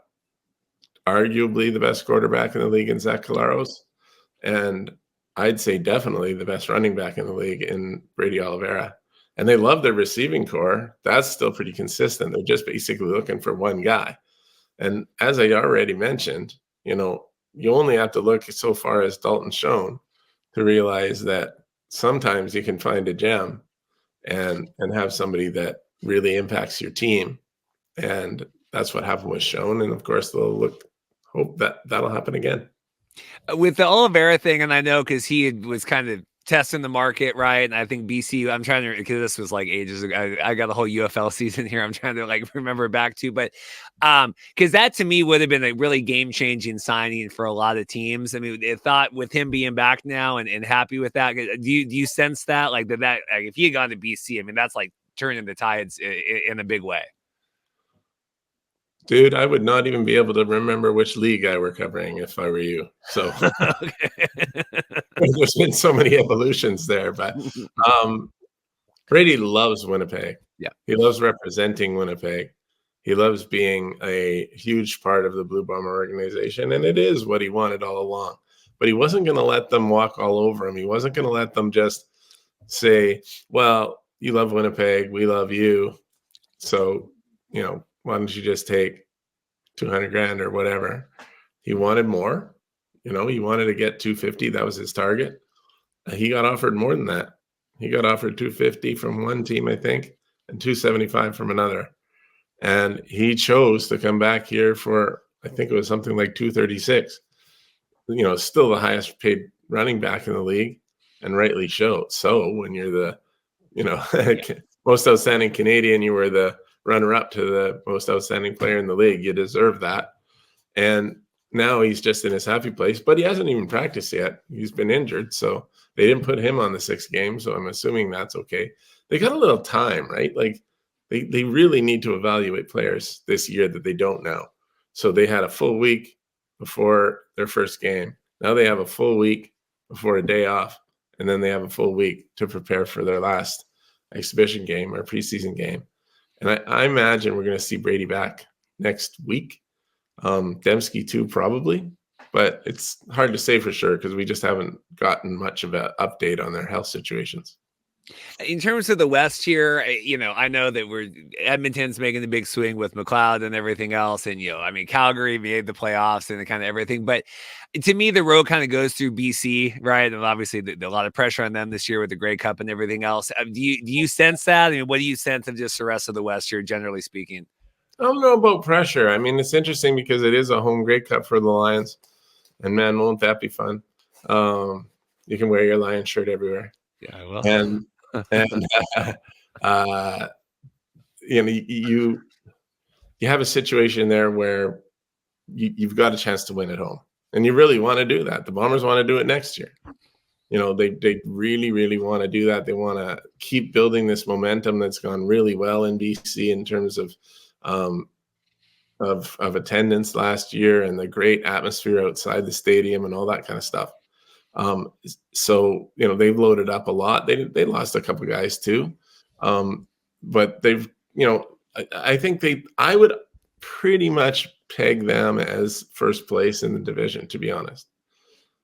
S3: arguably the best quarterback in the league in Zach Collaros. And I'd say definitely the best running back in the league in Brady Oliveira. And they love their receiving core. That's still pretty consistent. They're just basically looking for one guy. And as I already mentioned, you only have to look so far as Dalton Schoen to realize that sometimes you can find a gem and have somebody that really impacts your team. And that's what happened with Schoen. And of course, they'll hope that that'll happen again.
S1: With the Oliveira thing, and I know because he was kind of testing the market, right? And I think BC, I'm trying to, because this was like ages ago. I got the whole UFL season here. I'm trying to remember back to, but because that to me would have been a really game-changing signing for a lot of teams. I mean, I thought with him being back now and happy with that, do you sense that that if he had gone to BC, I mean, that's like turning the tides in a big way.
S3: Dude, I would not even be able to remember which league I were covering if I were you. So there's been so many evolutions there. But Brady loves Winnipeg.
S1: Yeah.
S3: He loves representing Winnipeg. He loves being a huge part of the Blue Bomber organization. And it is what he wanted all along. But he wasn't going to let them walk all over him. He wasn't going to let them just say, well, you love Winnipeg. We love you. So, why don't you just take $200,000 or whatever? He wanted more. He wanted to get $250,000. That was his target. He got offered more than that. He got offered $250,000 from one team, I think, and $275,000 from another. And he chose to come back here for, I think it was something like $236,000. Still the highest paid running back in the league, and rightly so. So when you're the, most outstanding Canadian, you were the runner-up to the most outstanding player in the league. You deserve that. And now he's just in his happy place, but he hasn't even practiced yet. He's been injured, so they didn't put him on the 6th game, so I'm assuming that's okay. They got a little time, right? Like they really need to evaluate players this year that they don't know. So they had a full week before their first game. Now they have a full week before a day off, and then they have a full week to prepare for their last exhibition game or preseason game. And I imagine we're going to see Brady back next week. Dembski too, probably. But it's hard to say for sure because we just haven't gotten much of an update on their health situations.
S1: In terms of the West here, I know that Edmonton's making the big swing with McLeod and everything else. And, I mean, Calgary made the playoffs and kind of everything. But to me, the road kind of goes through BC, right? And obviously, a lot of pressure on them this year with the Grey Cup and everything else. Do you sense that? I mean, what do you sense of just the rest of the West here, generally speaking?
S3: I don't know about pressure. I mean, it's interesting because it is a home Grey Cup for the Lions. And, man, won't that be fun? You can wear your Lion shirt everywhere.
S1: Yeah, I will.
S3: And you have a situation there where you've got a chance to win at home, and you really want to do that. The Bombers want to do it next year. They really, really want to do that. They want to keep building this momentum that's gone really well in BC in terms of attendance last year and the great atmosphere outside the stadium and all that kind of stuff. So they've loaded up a lot. They lost a couple guys too, but they've I think I would pretty much peg them as first place in the division, to be honest.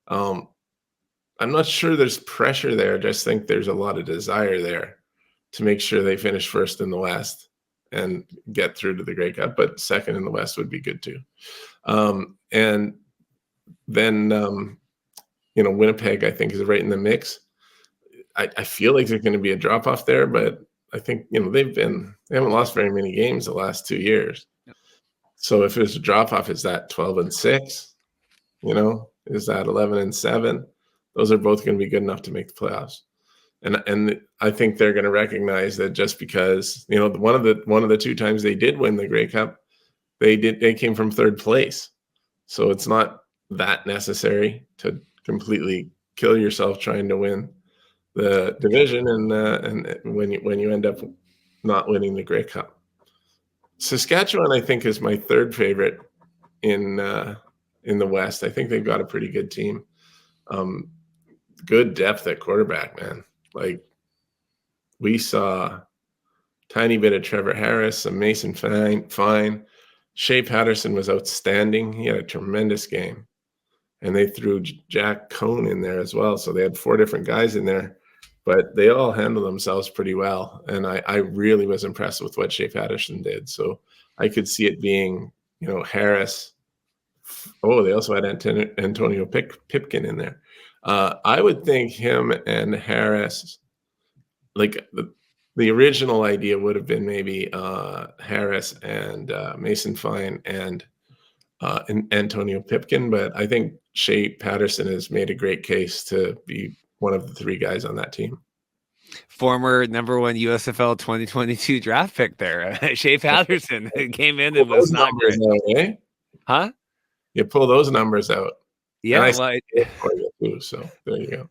S3: I'm not sure there's pressure there. I just think there's a lot of desire there to make sure they finish first in the West and get through to the Grey Cup, but second in the West would be good too. And then Winnipeg, I think, is right in the mix. I feel like there's going to be a drop off there, but I think they haven't lost very many games the last 2 years. Yep. So if there's a drop off, is that 12-6? Is that 11-7? Those are both going to be good enough to make the playoffs. And I think they're going to recognize that just because one of the 2 times they did win the Grey Cup, they came from third place. So it's not that necessary to completely kill yourself trying to win the division, and when you end up not winning the Grey Cup. Saskatchewan, I think, is my third favorite in the West. I think they've got a pretty good team. Good depth at quarterback, man. Like, we saw tiny bit of Trevor Harris, some Mason Fine. Shea Patterson was outstanding. He had a tremendous game. And they threw Jack Cohn in there as well. So they had 4 different guys in there, but they all handled themselves pretty well. And I really was impressed with what Shea Patterson did. So I could see it being, Harris. Oh, they also had Antonio Pipkin in there. I would think him and Harris, like the original idea would have been maybe Harris and Mason Fine and Antonio Pipkin, but I think Shea Patterson has made a great case to be one of the 3 guys on that team.
S1: Former number 1 USFL 2022 draft pick there, Shea Patterson came in and was not great.
S3: Out, eh?
S1: Huh?
S3: You pull those numbers out.
S1: Yeah.
S3: So there you go.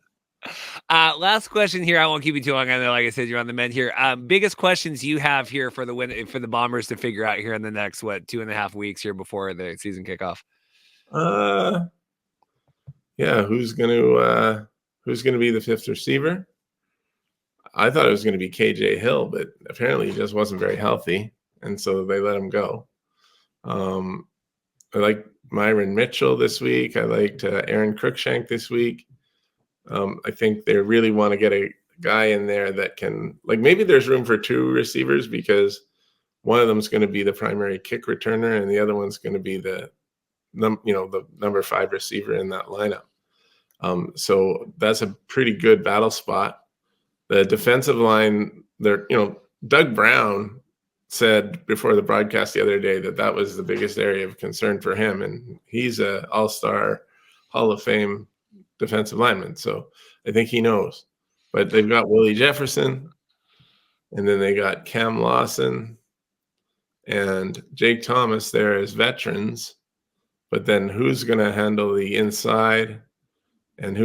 S1: Last question here. I won't keep you too long. I know, like I said, you're on the mend here. Biggest questions you have here for the Bombers to figure out here in the next 2.5 weeks here before the season kickoff?
S3: Yeah, who's gonna be the 5th receiver? I thought it was going to be KJ Hill, but apparently he just wasn't very healthy, and so they let him go. I like Myron Mitchell this week. I liked Aaron Cruikshank this week. I think they really want to get a guy in there that can, maybe there's room for 2 receivers because one of them is going to be the primary kick returner and the other one's going to be the number 5 receiver in that lineup. So that's a pretty good battle spot. The defensive line, Doug Brown said before the broadcast the other day that was the biggest area of concern for him, and he's an all-star Hall of Fame defensive lineman, so I think he knows. But they've got Willie Jefferson, and then they got Cam Lawson and Jake Thomas there as veterans. But then who's going to handle the inside, and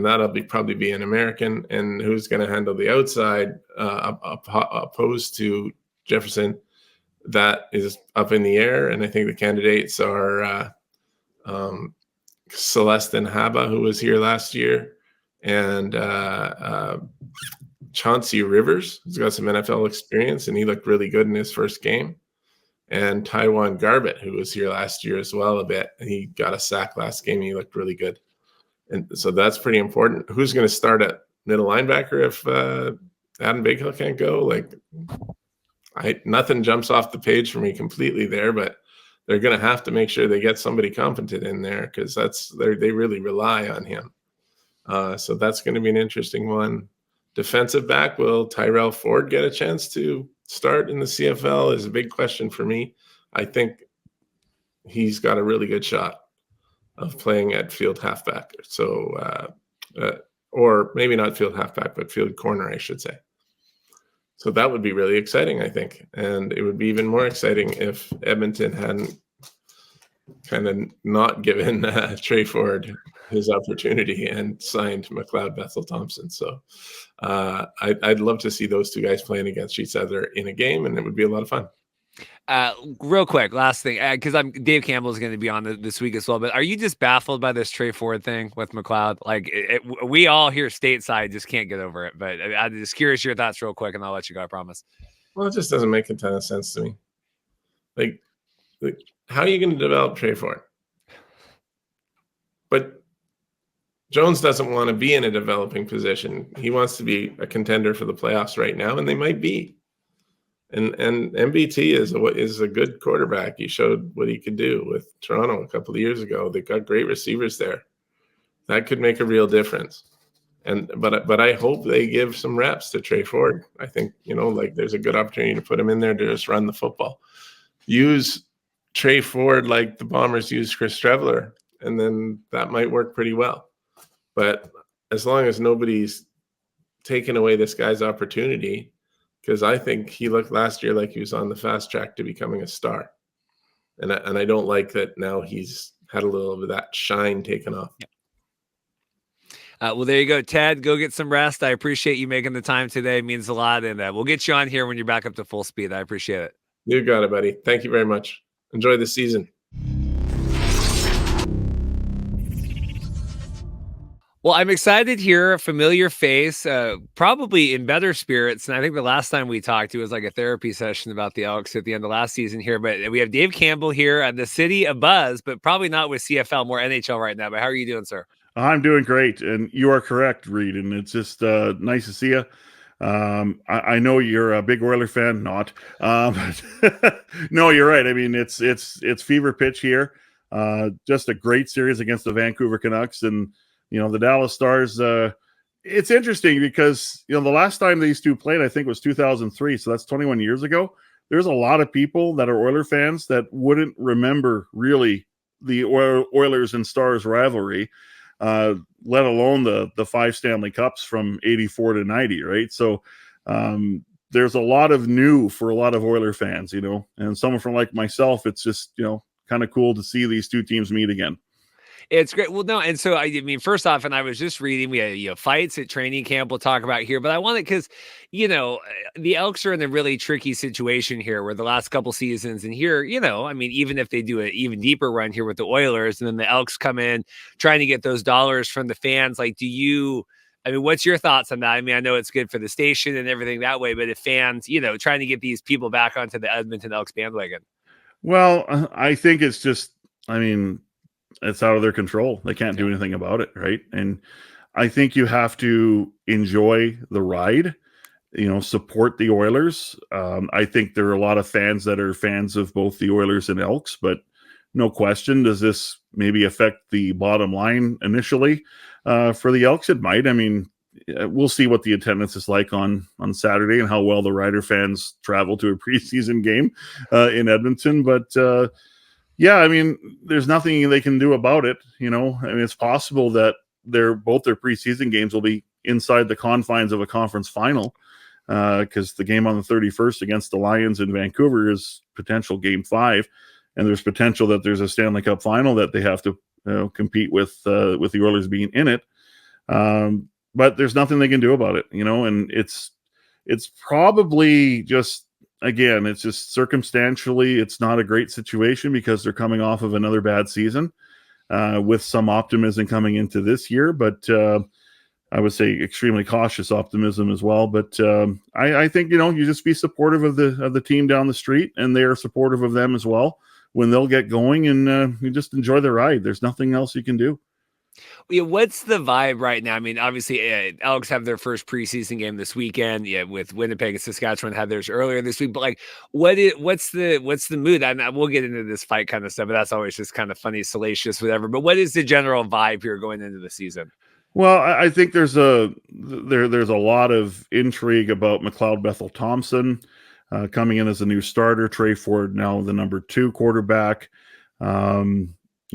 S3: that'll probably be an American, and who's going to handle the outside opposed to Jefferson? That is up in the air, and I think the candidates are Celestin Haba, who was here last year, and Chauncey Rivers, who's got some NFL experience, and he looked really good in his first game, and Taiwan Garbett, who was here last year as well a bit, and he got a sack last game, and he looked really good. And so that's pretty important. Who's going to start at middle linebacker if Adam Bighill can't go. Like, nothing jumps off the page for me completely there, but they're going to have to make sure they get somebody competent in there because they really rely on him. So that's going to be an interesting one. Defensive back, will Tyrell Ford get a chance to start in the CFL is a big question for me. I think he's got a really good shot of playing at field halfback. So, or maybe not field halfback, but field corner, I should say. So that would be really exciting, I think. And it would be even more exciting if Edmonton hadn't kind of not given Trey Ford his opportunity and signed McLeod Bethel Thompson. So I'd love to see those two guys playing against each other in a game, and it would be a lot of fun.
S1: Real quick, last thing, because Dave Campbell is going to be on this week as well. But are you just baffled by this Trey Ford thing with McLeod? Like, we all here stateside just can't get over it. But I'm just curious your thoughts, real quick, and I'll let you go. I promise.
S3: Well, it just doesn't make a ton of sense to me. Like how are you going to develop Trey Ford? But Jones doesn't want to be in a developing position. He wants to be a contender for the playoffs right now, and they might be. And MBT is a good quarterback. He showed what he could do with Toronto a couple of years ago. They got great receivers there. That could make a real difference. But I hope they give some reps to Trey Ford. I think, like there's a good opportunity to put him in there to just run the football. Use Trey Ford like the Bombers used Chris Streveler, and then that might work pretty well. But as long as nobody's taking away this guy's opportunity, because I think he looked last year like he was on the fast track to becoming a star. And I don't like that now he's had a little of that shine taken off.
S1: Yeah. Well, there you go, Ted. Go get some rest. I appreciate you making the time today. It means a lot. And we'll get you on here when you're back up to full speed. I appreciate it.
S3: You got it, buddy. Thank you very much. Enjoy the season.
S1: Well, I'm excited here. A familiar face, probably in better spirits. And I think the last time we talked, it was like a therapy session about the Elks at the end of last season here. But we have Dave Campbell here at the City of Buzz, but probably not with CFL, more NHL right now. But how are you doing, sir?
S4: I'm doing great. And you are correct, Reed. And it's just nice to see you. I know you're a big Oiler fan, not. No, you're right. I mean, it's fever pitch here. Just a great series against the Vancouver Canucks and, the Dallas Stars. It's interesting because, the last time these two played, I think was 2003. So that's 21 years ago. There's a lot of people that are Oiler fans that wouldn't remember really the Oilers and Stars rivalry, let alone the 5 Stanley Cups from 84 to 90, right? So there's a lot of new for a lot of Oiler fans, and someone from like myself, it's just, kind of cool to see these two teams meet again.
S1: It's great. Well, no, and so I mean, first off, and I was just reading, we had fights at training camp we'll talk about here, but I want it because, the Elks are in a really tricky situation here where the last couple seasons and here, I mean, even if they do an even deeper run here with the Oilers and then the Elks come in trying to get those dollars from the fans, like, what's your thoughts on that? I mean, I know it's good for the station and everything that way, but if fans, trying to get these people back onto the Edmonton Elks bandwagon.
S4: Well, I think it's just, it's out of their control. They can't do anything about it, right? And I think you have to enjoy the ride, support the Oilers. I think there are a lot of fans that are fans of both the Oilers and Elks, but no question, does this maybe affect the bottom line initially for the Elks? It might. I mean, we'll see what the attendance is like on Saturday and how well the Rider fans travel to a preseason game in Edmonton. But yeah, I mean, there's nothing they can do about it. It's possible that both their preseason games will be inside the confines of a conference final because the game on the 31st against the Lions in Vancouver is potential game 5. And there's potential that there's a Stanley Cup final that they have to compete with the Oilers being in it. But there's nothing they can do about it, and it's probably just, again, it's just circumstantially, it's not a great situation because they're coming off of another bad season with some optimism coming into this year. But I would say extremely cautious optimism as well. But I think, you just be supportive of the team down the street, and they are supportive of them as well when they'll get going, and you just enjoy the ride. There's nothing else you can do.
S1: Yeah, what's the vibe right now? I mean, obviously, Elks have their first preseason game this weekend. Yeah, with Winnipeg and Saskatchewan had theirs earlier this week. But like, what's the mood? We'll get into this fight kind of stuff, but that's always just kind of funny, salacious, whatever. But what is the general vibe here going into the season?
S4: Well, I think there's a lot of intrigue about McLeod Bethel Thompson coming in as a new starter. Trey Ford now the number 2 quarterback. There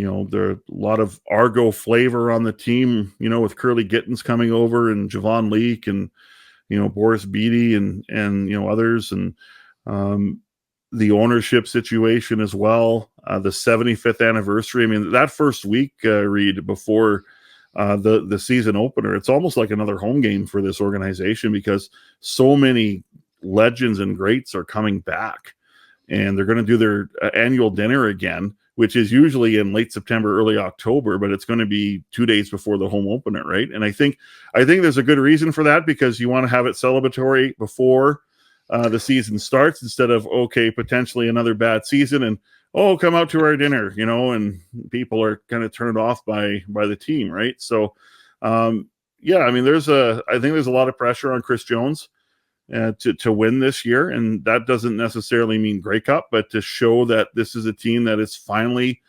S4: are a lot of Argo flavor on the team, with Curly Gittins coming over and Javon Leake and, Boris Beatty and others. And the ownership situation as well, the 75th anniversary. I mean, that first week, Reed, before the season opener, it's almost like another home game for this organization because so many legends and greats are coming back. And they're going to do their annual dinner again, which is usually in late September, early October, but it's going to be 2 days before the home opener, right? And I think there's a good reason for that because you want to have it celebratory before the season starts instead of, potentially another bad season and, come out to our dinner, and people are kind of turned off by the team, right? So, I think there's a lot of pressure on Chris Jones to win this year, and that doesn't necessarily mean Grey Cup, but to show that this is a team that is finally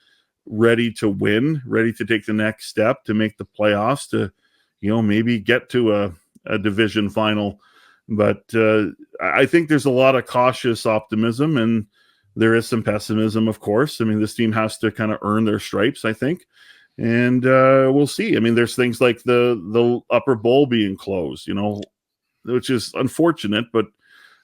S4: ready to win, ready to take the next step to make the playoffs, to maybe get to a division final. But I think there's a lot of cautious optimism, and there is some pessimism, of course. I mean, this team has to kind of earn their stripes, I think, and we'll see. I mean, there's things like the upper bowl being closed, which is unfortunate, but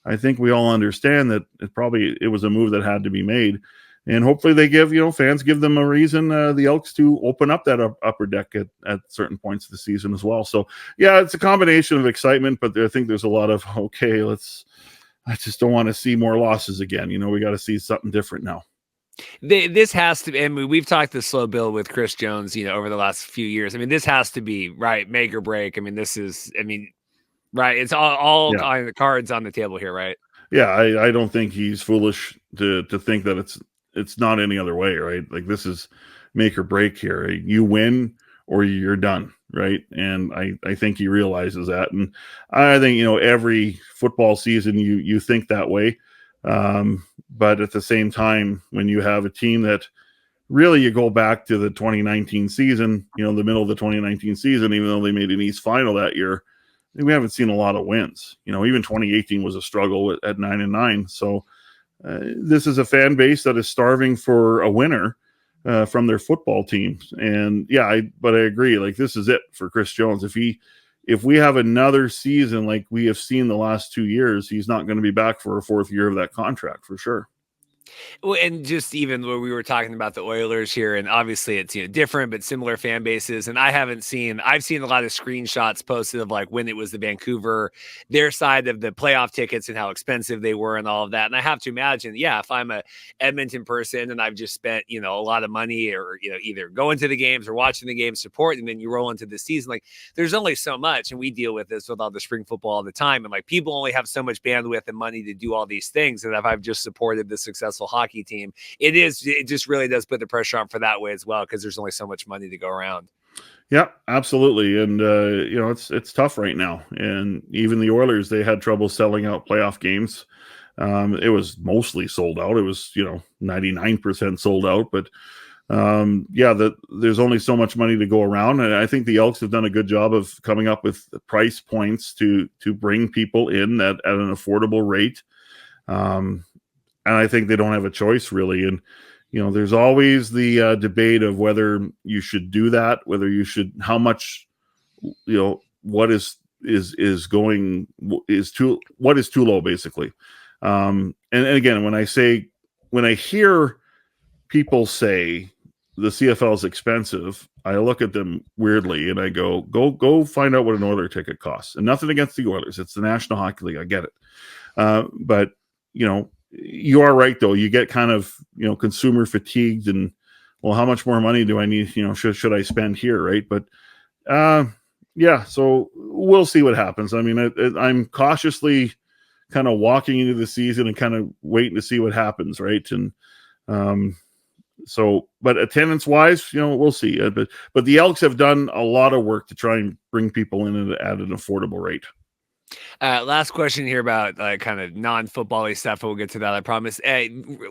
S4: I think we all understand that it was a move that had to be made. And hopefully they give, fans give them a reason, the Elks, to open up that upper deck at certain points of the season as well. So, yeah, it's a combination of excitement, but I think there's a lot of, I just don't want to see more losses again. We got to see something different now.
S1: This has to be, and we've talked the slow build with Chris Jones, over the last few years. I mean, this has to be, right, make or break. I mean, right. It's all on the cards on the table here, right?
S4: Yeah, I don't think he's foolish to think that it's not any other way, right? Like, this is make or break here. You win or you're done, right? And I think he realizes that. And I think, every football season you think that way. But at the same time, when you have a team that really, you go back to the 2019 season, the middle of the 2019 season, even though they made an East final that year, we haven't seen a lot of wins. Even 2018 was a struggle at 9-9. So this is a fan base that is starving for a winner from their football teams. And but I agree. Like, this is it for Chris Jones. If we have another season like we have seen the last 2 years, he's not going to be back for a 4th year of that contract for sure.
S1: Well, and just even where we were talking about the Oilers here, and obviously it's different but similar fan bases. And I've seen a lot of screenshots posted of like when it was the Vancouver, their side of the playoff tickets and how expensive they were and all of that. And I have to imagine, if I'm a Edmonton person and I've just spent a lot of money, or either going to the games or watching the games, supporting, and then you roll into the season, like there's only so much, and we deal with this with all the spring football all the time, and like people only have so much bandwidth and money to do all these things. And if I've just supported the successful hockey team, it just really does put the pressure on for that way as well, because there's only so much money to go around.
S4: Yeah, absolutely. And it's tough right now, and even the Oilers, they had trouble selling out playoff games. It was mostly sold out. It was 99% sold out, but there's only so much money to go around, and I think the Elks have done a good job of coming up with price points to bring people in at an affordable rate. And I think they don't have a choice, really. And, there's always the debate of whether you should do that, whether you should, how much, what is too low, basically. And again, when I hear people say the CFL is expensive, I look at them weirdly and I go find out what an Oiler ticket costs. And nothing against the Oilers. It's the National Hockey League. I get it. But, you are right, though. You get kind of, consumer fatigued and, well, how much more money do I need? Should I spend here, right? But, so we'll see what happens. I mean, I'm cautiously kind of walking into the season and kind of waiting to see what happens, right? And So, but attendance wise, we'll see. But the Elks have done a lot of work to try and bring people in at an affordable rate.
S1: Last question here about kind of non-football-y stuff. We'll get to that, I promise.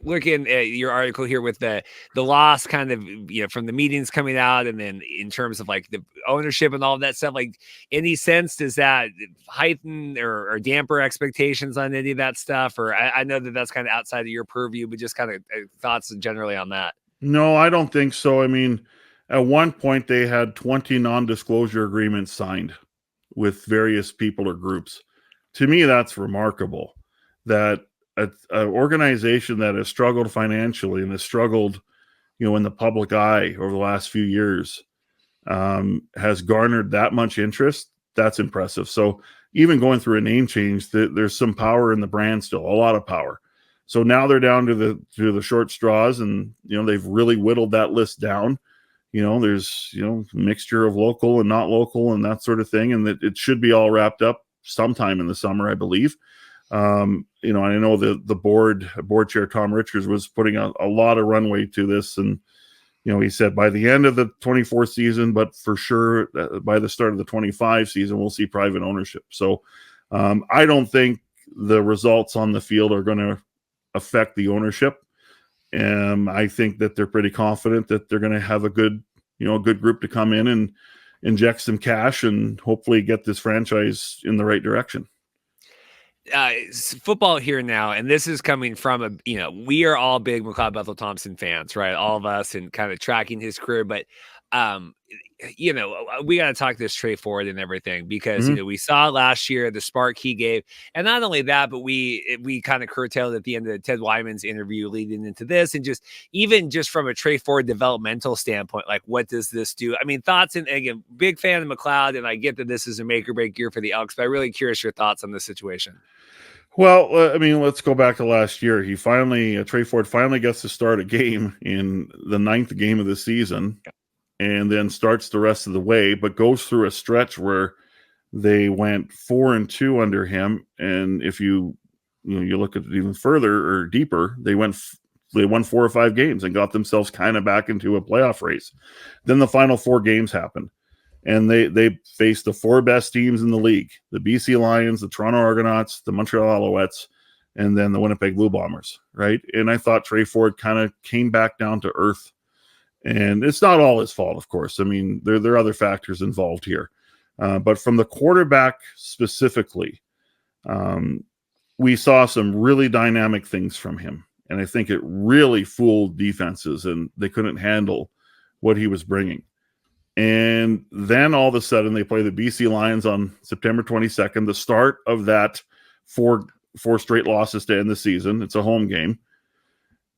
S1: Looking at your article here with the loss kind of, from the meetings coming out, and then in terms of like the ownership and all of that stuff, like any sense, does that heighten or damper expectations on any of that stuff? Or I know that that's kind of outside of your purview, but just kind of thoughts generally on that.
S4: No, I don't think so. I mean, at one point they had 20 non-disclosure agreements signed with various people or groups. To me, that's remarkable that an organization that has struggled financially and has struggled, in the public eye over the last few years, has garnered that much interest. That's impressive. So even going through a name change, there's some power in the brand still, a lot of power. So now they're down to the short straws, and they've really whittled that list down. There's mixture of local and not local and that sort of thing, and that it should be all wrapped up sometime in the summer, I believe. I know the board chair Tom Richards was putting a lot of runway to this, and he said by the end of the 24 season, but for sure by the start of the 25 season, we'll see private ownership. So I don't think the results on the field are going to affect the ownership. I think that they're pretty confident that they're going to have a good group to come in and inject some cash and hopefully get this franchise in the right direction.
S1: Football here now, and this is coming from we are all big McLeod Bethel Thompson fans, right? All of us, and kind of tracking his career, but we got to talk this Trey Ford and everything, because we saw last year the spark he gave, and not only that, but we kind of curtailed at the end of Ted Wyman's interview leading into this, and just from a Trey Ford developmental standpoint, like what does this do? I mean, thoughts, and again, big fan of McLeod, and I get that this is a make or break year for the Elks, but I'm really curious your thoughts on this situation.
S4: Well, I mean, let's go back to last year. Trey Ford finally gets to start a game in the 9th game of the season. Yeah. And then starts the rest of the way, but goes through a stretch where they went 4-2 under him. And if you look at it even further or deeper, they won 4 or 5 games and got themselves kind of back into a playoff race. Then the final 4 games happened, and they faced the 4 best teams in the league: the BC Lions, the Toronto Argonauts, the Montreal Alouettes, and then the Winnipeg Blue Bombers. Right. And I thought Trey Ford kind of came back down to earth. And it's not all his fault, of course. I mean, there are other factors involved here. But from the quarterback specifically, we saw some really dynamic things from him. And I think it really fooled defenses, and they couldn't handle what he was bringing. And then all of a sudden, they play the BC Lions on September 22nd, the start of that 4 straight losses to end the season. It's a home game.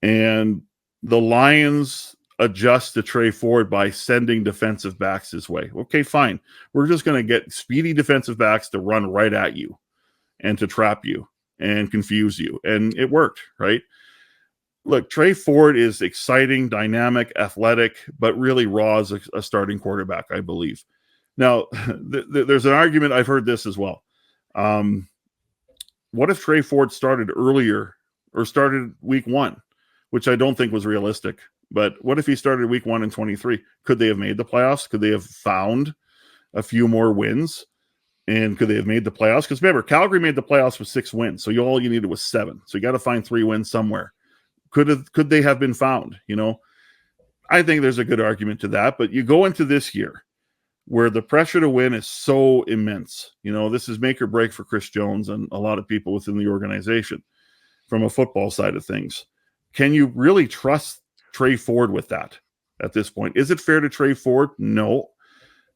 S4: And the Lions adjust to Trey Ford by sending defensive backs his way. Okay, fine. We're just going to get speedy defensive backs to run right at you and to trap you and confuse you. And it worked, right? Look, Trey Ford is exciting, dynamic, athletic, but really raw as a starting quarterback, I believe. Now, there's an argument. I've heard this as well. What if Trey Ford started earlier or started week 1, which I don't think was realistic. But what if he started week 1 in 23? Could they have made the playoffs? Could they have found a few more wins? And could they have made the playoffs? Because remember, Calgary made the playoffs with 6 wins. So all you needed was 7. So you got to find 3 wins somewhere. Could they have been found? I think there's a good argument to that. But you go into this year where the pressure to win is so immense. This is make or break for Chris Jones and a lot of people within the organization from a football side of things. Can you really trust Trey Ford with that at this point? Is it fair to Trey Ford? No.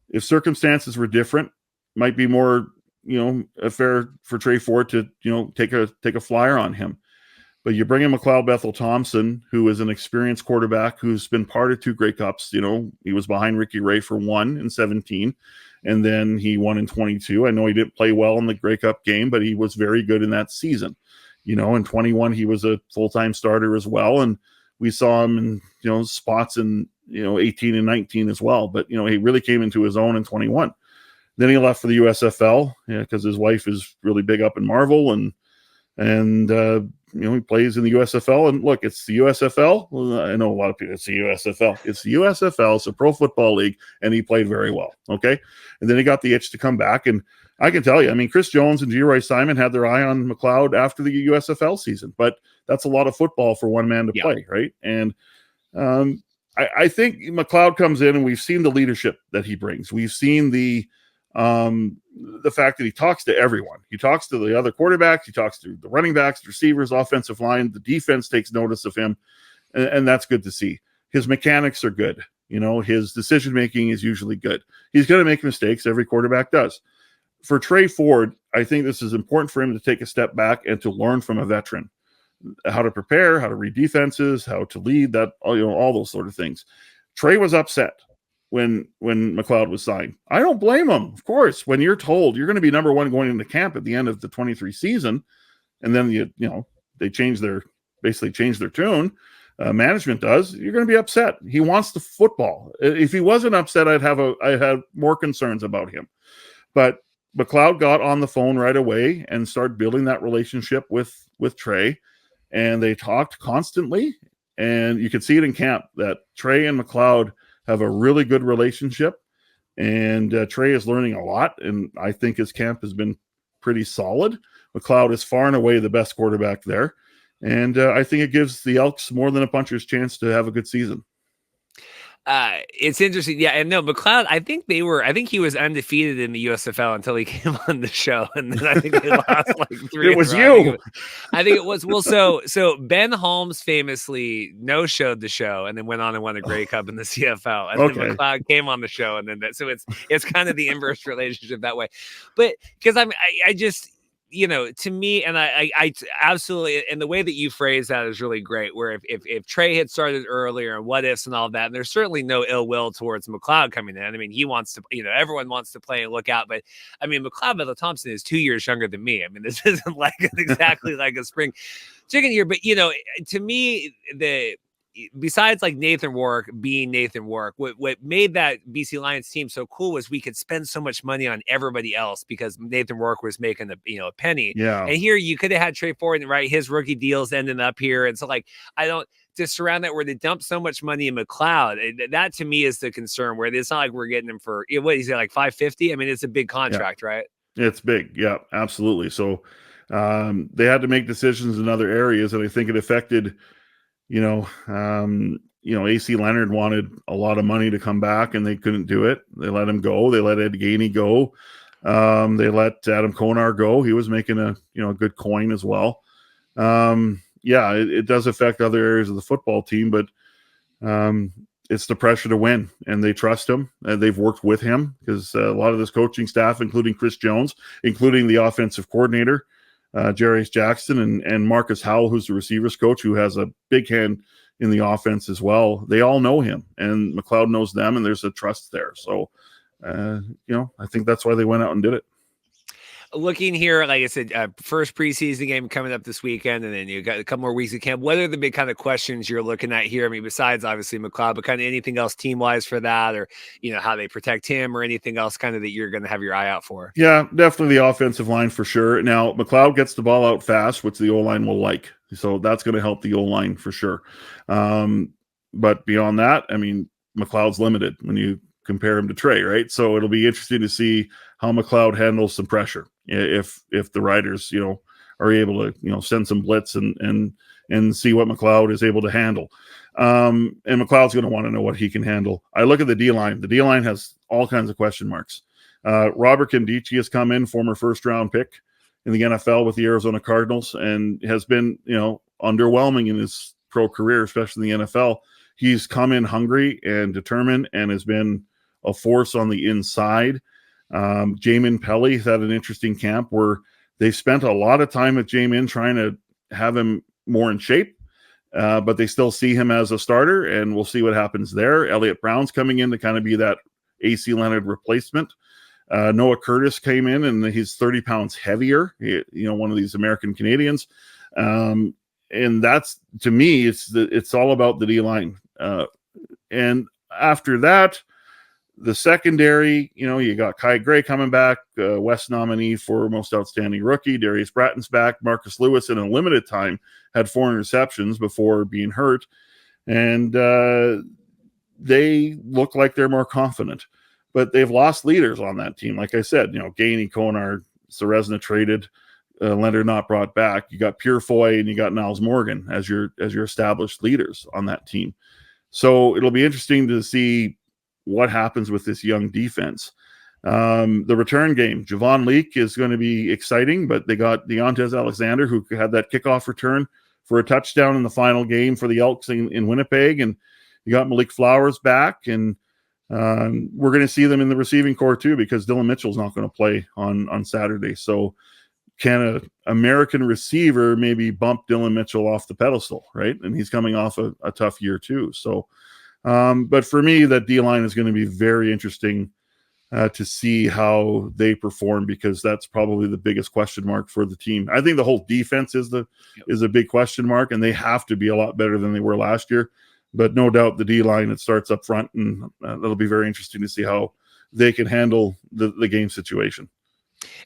S4: If circumstances were different, might be more, fair for Trey Ford to, take a flyer on him. But you bring in McLeod Bethel Thompson, who is an experienced quarterback who's been part of 2 Grey Cups. He was behind Ricky Ray for 1 in 17, and then he won in 22. I know he didn't play well in the Grey Cup game, but he was very good in that season. In 21, he was a full-time starter as well, and we saw him in, spots in, 18 and 19 as well. But, he really came into his own in 21. Then he left for the USFL because his wife is really big up in Marvel. And he plays in the USFL, and look, it's the USFL. Well, I know a lot of people, it's the USFL. It's the USFL. It's a Pro Football League, and he played very well. Okay. And then he got the itch to come back. And I can tell you, I mean, Chris Jones and Geroy Simon had their eye on McLeod after the USFL season, but that's a lot of football for one man to play, right? And I think McLeod comes in, and we've seen the leadership that he brings. We've seen the fact that he talks to everyone. He talks to the other quarterbacks. He talks to the running backs, the receivers, offensive line. The defense takes notice of him, and that's good to see. His mechanics are good. His decision-making is usually good. He's going to make mistakes. Every quarterback does. For Trey Ford, I think this is important for him to take a step back and to learn from a veteran how to prepare, how to read defenses, how to lead, that, all those sort of things. Trey was upset when McLeod was signed. I don't blame him. Of course, when you're told you're going to be number one going into camp at the end of the 23 season, and then they basically change their tune. Management does. You're going to be upset. He wants the football. If he wasn't upset, I'd have more concerns about him. But McLeod got on the phone right away and started building that relationship with Trey, and they talked constantly. And you could see it in camp that Trey and McLeod have a really good relationship, and Trey is learning a lot, and I think his camp has been pretty solid. McLeod is far and away the best quarterback there, and I think it gives the Elks more than a puncher's chance to have a good season.
S1: It's interesting. Yeah. And no, McLeod, I think he was undefeated in the USFL until he came on the show. And then I think they lost like 3.
S4: It was you.
S1: I think it was. Well, so Ben Holmes famously no-showed the show and then went on and won a Grey Cup in the CFL. And then McLeod came on the show. And then so it's kind of the inverse relationship that way. But because I just, to me, and I absolutely, and the way that you phrase that is really great, where if Trey had started earlier and what ifs and all of that, and there's certainly no ill will towards McLeod coming in. I mean, he wants to, everyone wants to play and look out, but I mean, McLeod Bethel Thompson is 2 years younger than me. I mean, this isn't like exactly like a spring chicken here, but to me, besides like Nathan Warwick being Nathan Warwick, what made that BC Lions team so cool was we could spend so much money on everybody else because Nathan Warwick was making a penny.
S4: Yeah.
S1: And here you could have had Trey Ford, and right, his rookie deals ending up here. And so to surround that where they dump so much money in McLeod, that to me is the concern, where it's not like we're getting him for, what is it, like $550? I mean, it's a big contract, right? It's
S4: big. Yeah, absolutely. So they had to make decisions in other areas, and I think it affected, AC Leonard wanted a lot of money to come back, and they couldn't do it. They let him go. They let Ed Gainey go. They let Adam Konar go. He was making a good coin as well. It does affect other areas of the football team, but it's the pressure to win, and they trust him. They've worked with him because a lot of this coaching staff, including Chris Jones, including the offensive coordinator, Jarius Jackson, and Marcus Howell, who's the receivers coach, who has a big hand in the offense as well. They all know him, and McLeod knows them, and there's a trust there. So, I think that's why they went out and did it.
S1: Looking here, like I said, first preseason game coming up this weekend, and then you got a couple more weeks of camp. What are the big kind of questions you're looking at here? I mean, besides obviously McLeod, but kind of anything else team-wise for that, or how they protect him, or anything else kind of that you're going to have your eye out for?
S4: Yeah, definitely the offensive line for sure. Now, McLeod gets the ball out fast, which the O-line will like, so that's going to help the O-line for sure. But beyond that, I mean, McLeod's limited when you compare him to Trey, right? So it'll be interesting to see how McLeod handles some pressure if the Riders, are able to, send some blitz and see what McLeod is able to handle. And McLeod's going to want to know what he can handle. I look at the D-line. The D-line has all kinds of question marks. Robert Condici has come in, former first-round pick in the NFL with the Arizona Cardinals, and has been, underwhelming in his pro career, especially in the NFL. He's come in hungry and determined and has been a force on the inside. Jamin Pelly had an interesting camp where they spent a lot of time with Jamin trying to have him more in shape, but they still see him as a starter, and we'll see what happens there. Elliott Brown's coming in to kind of be that AC Leonard replacement. Noah Curtis came in, and he's 30 pounds heavier, one of these American Canadians. And that's, to me, it's all about the D-line. And after that, The secondary, you got Kai Gray coming back, West nominee for most outstanding rookie. Darius Bratton's back. Marcus Lewis in a limited time had 4 interceptions before being hurt. And they look like they're more confident. But they've lost leaders on that team. Like I said, Gainey, Konar, Serezna traded, Leonard not brought back. You got Purefoy and you got Niles Morgan as your established leaders on that team. So it'll be interesting to see what happens with this young defense. The return game, Javon Leake is going to be exciting, but they got Deontez Alexander, who had that kickoff return for a touchdown in the final game for the Elks in Winnipeg. And you got Malik Flowers back, and we're going to see them in the receiving core too, because Dylan Mitchell's not going to play on Saturday. So can an American receiver maybe bump Dylan Mitchell off the pedestal, right? And he's coming off a tough year too. So, but for me, that D-line is going to be very interesting to see how they perform, because that's probably the biggest question mark for the team. I think the whole defense is a big question mark, and they have to be a lot better than they were last year. But no doubt the D-line, it starts up front, and that'll be very interesting to see how they can handle the game situation.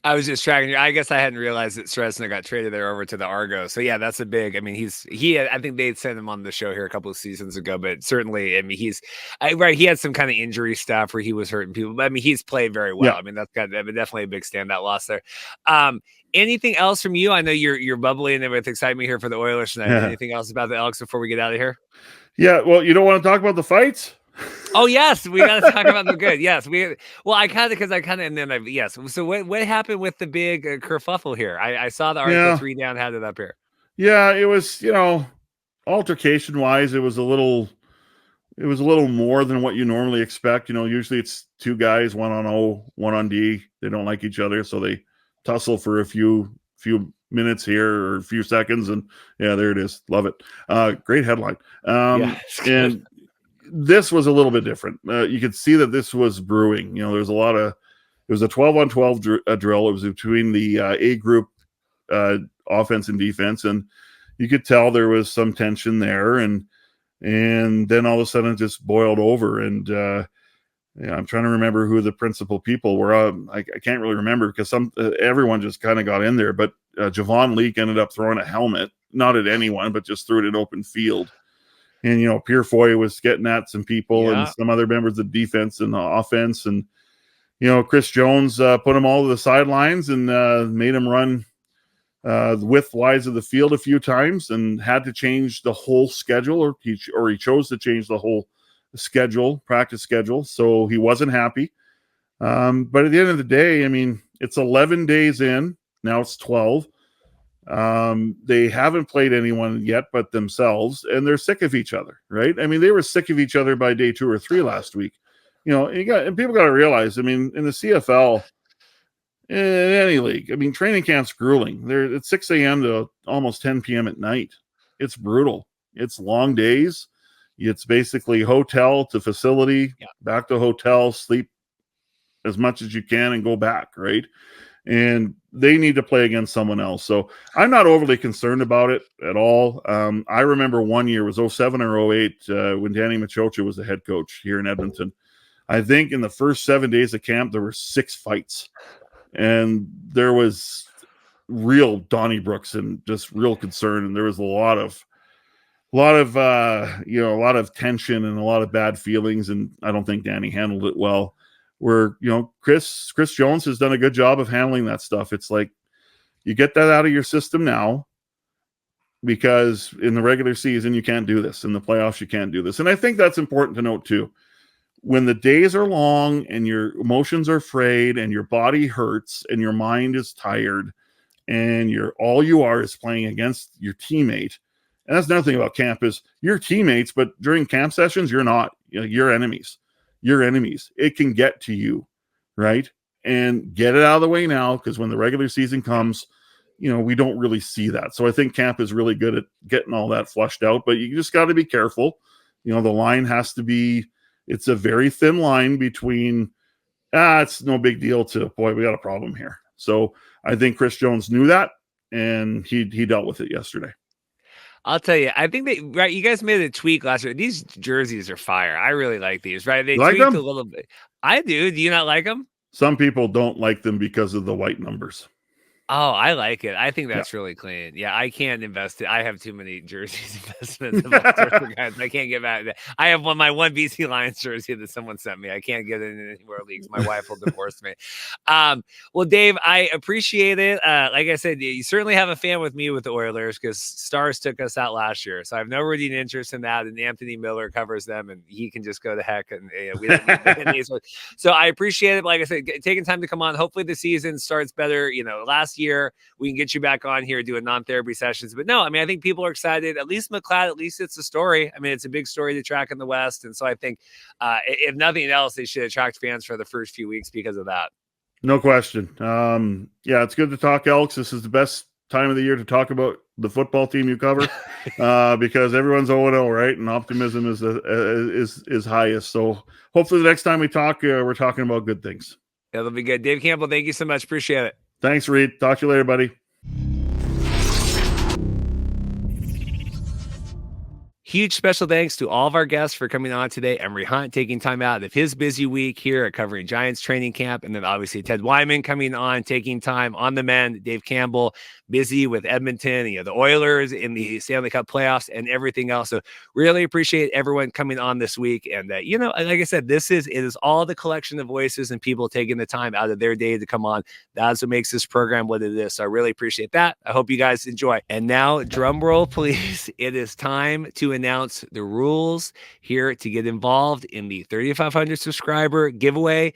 S1: I was just tracking you. I guess I hadn't realized that Serezna got traded there over to the Argos. So yeah, that's a big. I mean, I think they sent him on the show here a couple of seasons ago, but certainly, I mean, right. He had some kind of injury stuff where he was hurting people. But I mean, he's played very well. Yeah. I mean, that's definitely a big standout loss there. Anything else from you? I know you're bubbling with excitement here for the Oilers tonight. Yeah. Anything else about the Elks before we get out of here?
S4: Yeah. Well, you don't want to talk about the fights?
S1: Oh yes, we got to talk about the good. Yes, yes. So what happened with the big kerfuffle here? I saw the article 3 down had it up here.
S4: Yeah, it was altercation wise, it was a little more than what you normally expect. Usually it's 2 guys, one on O, one on D. They don't like each other, so they tussle for a few minutes here or a few seconds, and yeah, there it is. Love it. Great headline. And this was a little bit different. You could see that this was brewing. There was it was a 12-on-12 drill. It was between the A group offense and defense, and you could tell there was some tension there. And then all of a sudden it just boiled over. And I'm trying to remember who the principal people were. I can't really remember, because everyone just kind of got in there. But Javon Leake ended up throwing a helmet, not at anyone, but just threw it in open field. And, Purefoy was getting at some people and some other members of the defense and the offense. And, Chris Jones put them all to the sidelines and made them run width-wise of the field a few times, and had to change the whole schedule, or he chose to change the whole practice schedule. So he wasn't happy. But at the end of the day, I mean, it's 11 days in. Now it's 12. They haven't played anyone yet but themselves, and they're sick of each other, right? I mean, they were sick of each other by day 2 or 3 last week. And people got to realize, I mean, in the CFL, in any league, I mean, training camp's grueling. They're at 6 a.m. to almost 10 p.m. at night. It's brutal. It's long days. It's basically hotel to facility, back to hotel, sleep as much as you can, and go back, right? And they need to play against someone else. So I'm not overly concerned about it at all. I remember one year, was 07 or 08, when Danny Machocha was the head coach here in Edmonton. I think in the first 7 days of camp, there were 6 fights. And there was real Donnybrooks and just real concern. And there was a lot of tension and a lot of bad feelings. And I don't think Danny handled it well. Where, Chris Jones has done a good job of handling that stuff. It's like, you get that out of your system now, because in the regular season, you can't do this. In the playoffs, you can't do this. And I think that's important to note too. When the days are long and your emotions are frayed and your body hurts and your mind is tired and all you are is playing against your teammate. And that's another thing about camp, is your teammates, but during camp sessions, you're not. You're enemies. Your enemies. It can get to you, right? And get it out of the way now, because when the regular season comes, we don't really see that. So I think camp is really good at getting all that flushed out, but you just got to be careful. The line has to be, it's a very thin line between, it's no big deal to, boy, we got a problem here. So I think Chris Jones knew that, and he dealt with it yesterday.
S1: I'll tell you, I think right. You guys made a tweak last year. These jerseys are fire. I really like these, right? They
S4: You like
S1: tweaked
S4: them?
S1: a little bit. I do. Do you not like them?
S4: Some people don't like them because of the white numbers.
S1: Oh, I like it. I think
S4: Yeah.
S1: that's really clean. Yeah, I can't invest it. I have too many jerseys investments of all sorts of kinds. I can't get back. I have my one BC Lions jersey that someone sent me. I can't get it in any more leagues. My wife will divorce me. Well, Dave, I appreciate it. Like I said, you certainly have a fan with me with the Oilers because Stars took us out last year. So I have no rooting interest in that. And Anthony Miller covers them and he can just go to heck. And we don't need any. So I appreciate it. Like I said, taking time to come on. Hopefully the season starts better. Last year we can get you back on here doing non-therapy sessions. But no, I mean, I think people are excited. At least McLeod, at least it's a story. I mean, it's a big story to track in the West. And so I think if nothing else, they should attract fans for the first few weeks because of that.
S4: No question. Yeah, it's good to talk Elks. This is the best time of the year to talk about the football team you cover because everyone's 0-0, right? And optimism is highest. So hopefully the next time we talk, we're talking about good things.
S1: That'll be good. Dave Campbell, thank you so much. Appreciate it.
S4: Thanks, Reed. Talk to you later, buddy.
S1: Huge special thanks to all of our guests for coming on today. Emory Hunt taking time out of his busy week here at covering Giants training camp. And then obviously Ted Wyman coming on, taking time on the mend. Dave Campbell busy with Edmonton, the Oilers in the Stanley Cup playoffs and everything else. So really appreciate everyone coming on this week. And like I said, it is all the collection of voices and people taking the time out of their day to come on. That's what makes this program what it is. So I really appreciate that. I hope you guys enjoy. And now, drum roll, please. It is time to announce the rules here to get involved in the 3,500 subscriber giveaway.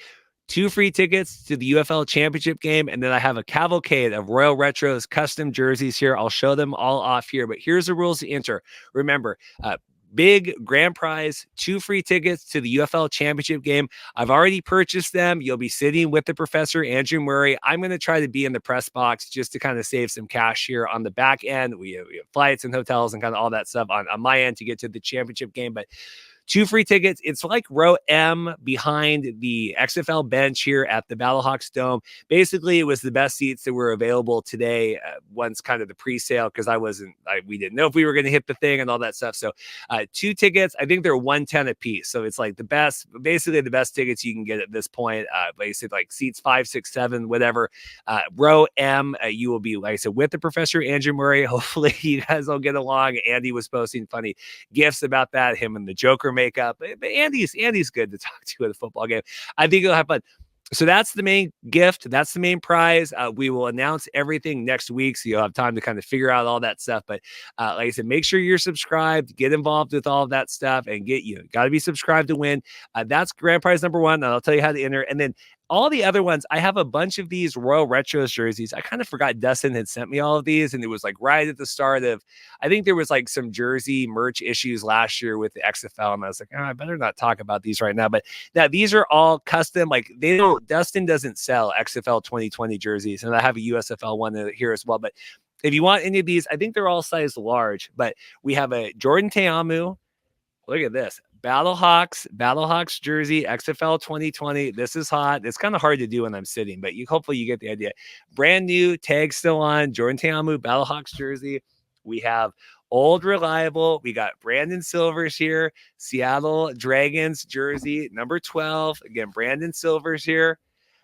S1: 2 free tickets to the UFL Championship game, and then I have a cavalcade of Royal Retros custom jerseys here. I'll show them all off here, but here's the rules to enter. Remember, big grand prize, 2 free tickets to the UFL Championship game. I've already purchased them. You'll be sitting with the professor, Andrew Murray. I'm going to try to be in the press box just to kind of save some cash here on the back end. We have flights and hotels and kind of all that stuff on my end to get to the championship game, but 2 free tickets. It's like row M behind the XFL bench here at the Battlehawks Dome. Basically, it was the best seats that were available today once kind of the pre-sale because we didn't know if we were going to hit the thing and all that stuff. So 2 tickets, I think they're $110 a piece. So it's like basically the best tickets you can get at this point. Like I said, like seats 5, 6, 7, whatever. Row M, you will be, like I said, with the professor, Andrew Murray. Hopefully you guys will get along. Andy was posting funny gifs about that, him and the Joker makeup, but Andy's good to talk to at a football game. I think it'll have fun. So that's the main gift. That's the main prize. We will announce everything next week, so you'll have time to kind of figure out all that stuff. But like I said, make sure you're subscribed, get involved with all of that stuff, and got to be subscribed to win. That's grand prize number 1. And I'll tell you how to enter. And then all the other ones, I have a bunch of these Royal Retros jerseys. I kind of forgot Dustin had sent me all of these, and it was like right at the start of, I think there was like some jersey merch issues last year with the XFL, and I was like, I better not talk about these right now. But now these are all custom. Like Dustin doesn't sell XFL 2020 jerseys, and I have a USFL one here as well. But if you want any of these, I think they're all size large. But we have a Jordan Teamu. Look at this. Battlehawks jersey, XFL 2020. This is hot. It's kind of hard to do when I'm sitting, but hopefully you get the idea. Brand new, tag still on, Jordan Teamu, Battlehawks jersey. We have old reliable. We got Brandon Silvers here, Seattle Dragons jersey, number 12. Again, Brandon Silvers here.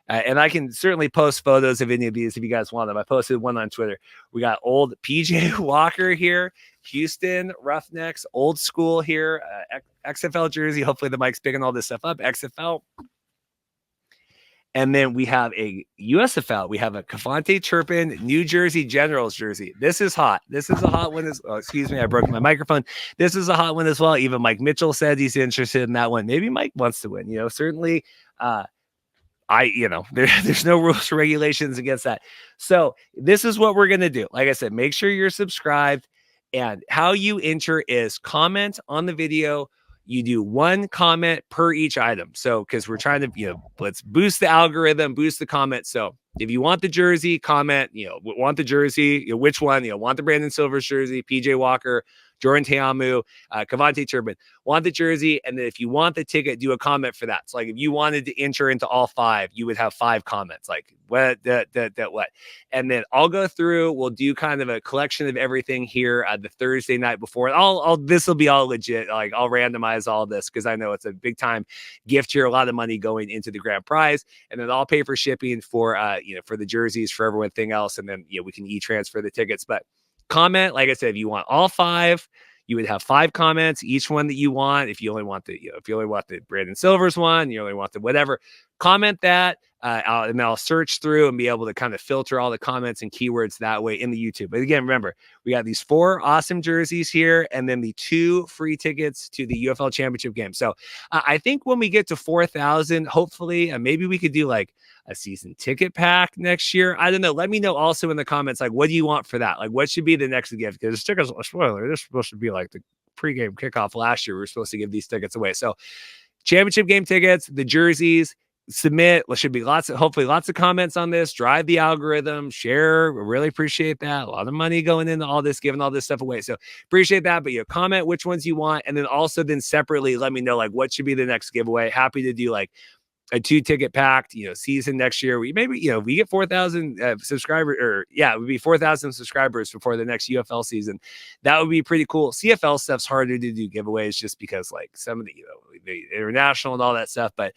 S1: And I can certainly post photos of any of these if you guys want them. I posted one on Twitter. We got old PJ Walker here, Houston Roughnecks, old school here, XFL jersey. Hopefully the mic's picking all this stuff up. XFL. And then we have a USFL. We have a Cavante Turpin New Jersey Generals jersey. This is hot. This is a hot one. Excuse me, I broke my microphone. This is a hot one as well. Even Mike Mitchell said he's interested in that one. Maybe Mike wants to win. Certainly. There's no rules or regulations against that. So this is what we're going to do. Like I said, make sure you're subscribed, and how you enter is comment on the video. You do 1 comment per each item. So, cause we're trying to, let's boost the algorithm, boost the comments. So If you want the jersey, comment, want the jersey, which one, want the Brandon Silvers jersey, PJ Walker, Jordan Teamu, Cavante Turbin, want the jersey. And then if you want the ticket, do a comment for that. So like if you wanted to enter into all 5, you would have 5 comments, like what. And then I'll go through, we'll do kind of a collection of everything here the Thursday night before. This will be all legit. Like I'll randomize all this because I know it's a big time gift here, a lot of money going into the grand prize. And then I'll pay for shipping for, for the jerseys, for everything else. And then, we can e-transfer the tickets, but comment, like I said, if you want all 5, you would have 5 comments, each one that you want. If you only want the Brandon Silvers one, you only want the whatever, comment that, and I'll search through and be able to kind of filter all the comments and keywords that way in the YouTube. But again, remember, we got these 4 awesome jerseys here, and then the 2 free tickets to the UFL Championship game. So I think when we get to 4,000, hopefully, maybe we could do like a season ticket pack next year. I don't know. Let me know also in the comments, like, what do you want for that? Like, what should be the next gift? Because tickets, spoiler, this is supposed to be like the pregame kickoff last year. We were supposed to give these tickets away. So championship game tickets, the jerseys, submit. There should be hopefully lots of comments on this. Drive the algorithm, share. We really appreciate that. A lot of money going into all this, giving all this stuff away. So appreciate that. But comment which ones you want. And then also separately, let me know like what should be the next giveaway. Happy to do like a 2-ticket packed, season next year. We maybe, we get 4,000 subscribers, or it would be 4,000 subscribers before the next UFL season. That would be pretty cool. CFL stuff's harder to do giveaways just because like some of the, the international and all that stuff. But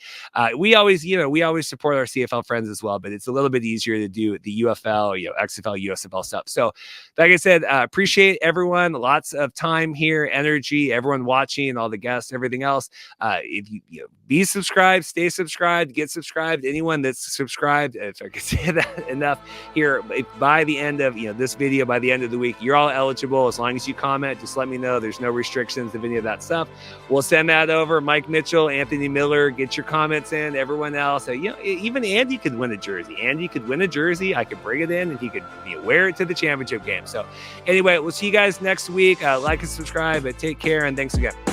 S1: we always support our CFL friends as well, but it's a little bit easier to do the UFL, XFL, USFL stuff. So like I said, appreciate everyone. Lots of time here, energy, everyone watching, all the guests, everything else. If you be subscribed, stay subscribed, get subscribed. Anyone that's subscribed, if I could say that enough here, by the end of this video, by the end of the week, you're all eligible. As long as you comment, just let me know. There's no restrictions of any of that stuff. We'll send that over. Mike Mitchell, Anthony Miller, get your comments in. Everyone else, even Andy could win a jersey. Andy could win a jersey. I could bring it in and he could wear it to the championship game. So anyway, we'll see you guys next week. Like and subscribe, but take care and thanks again.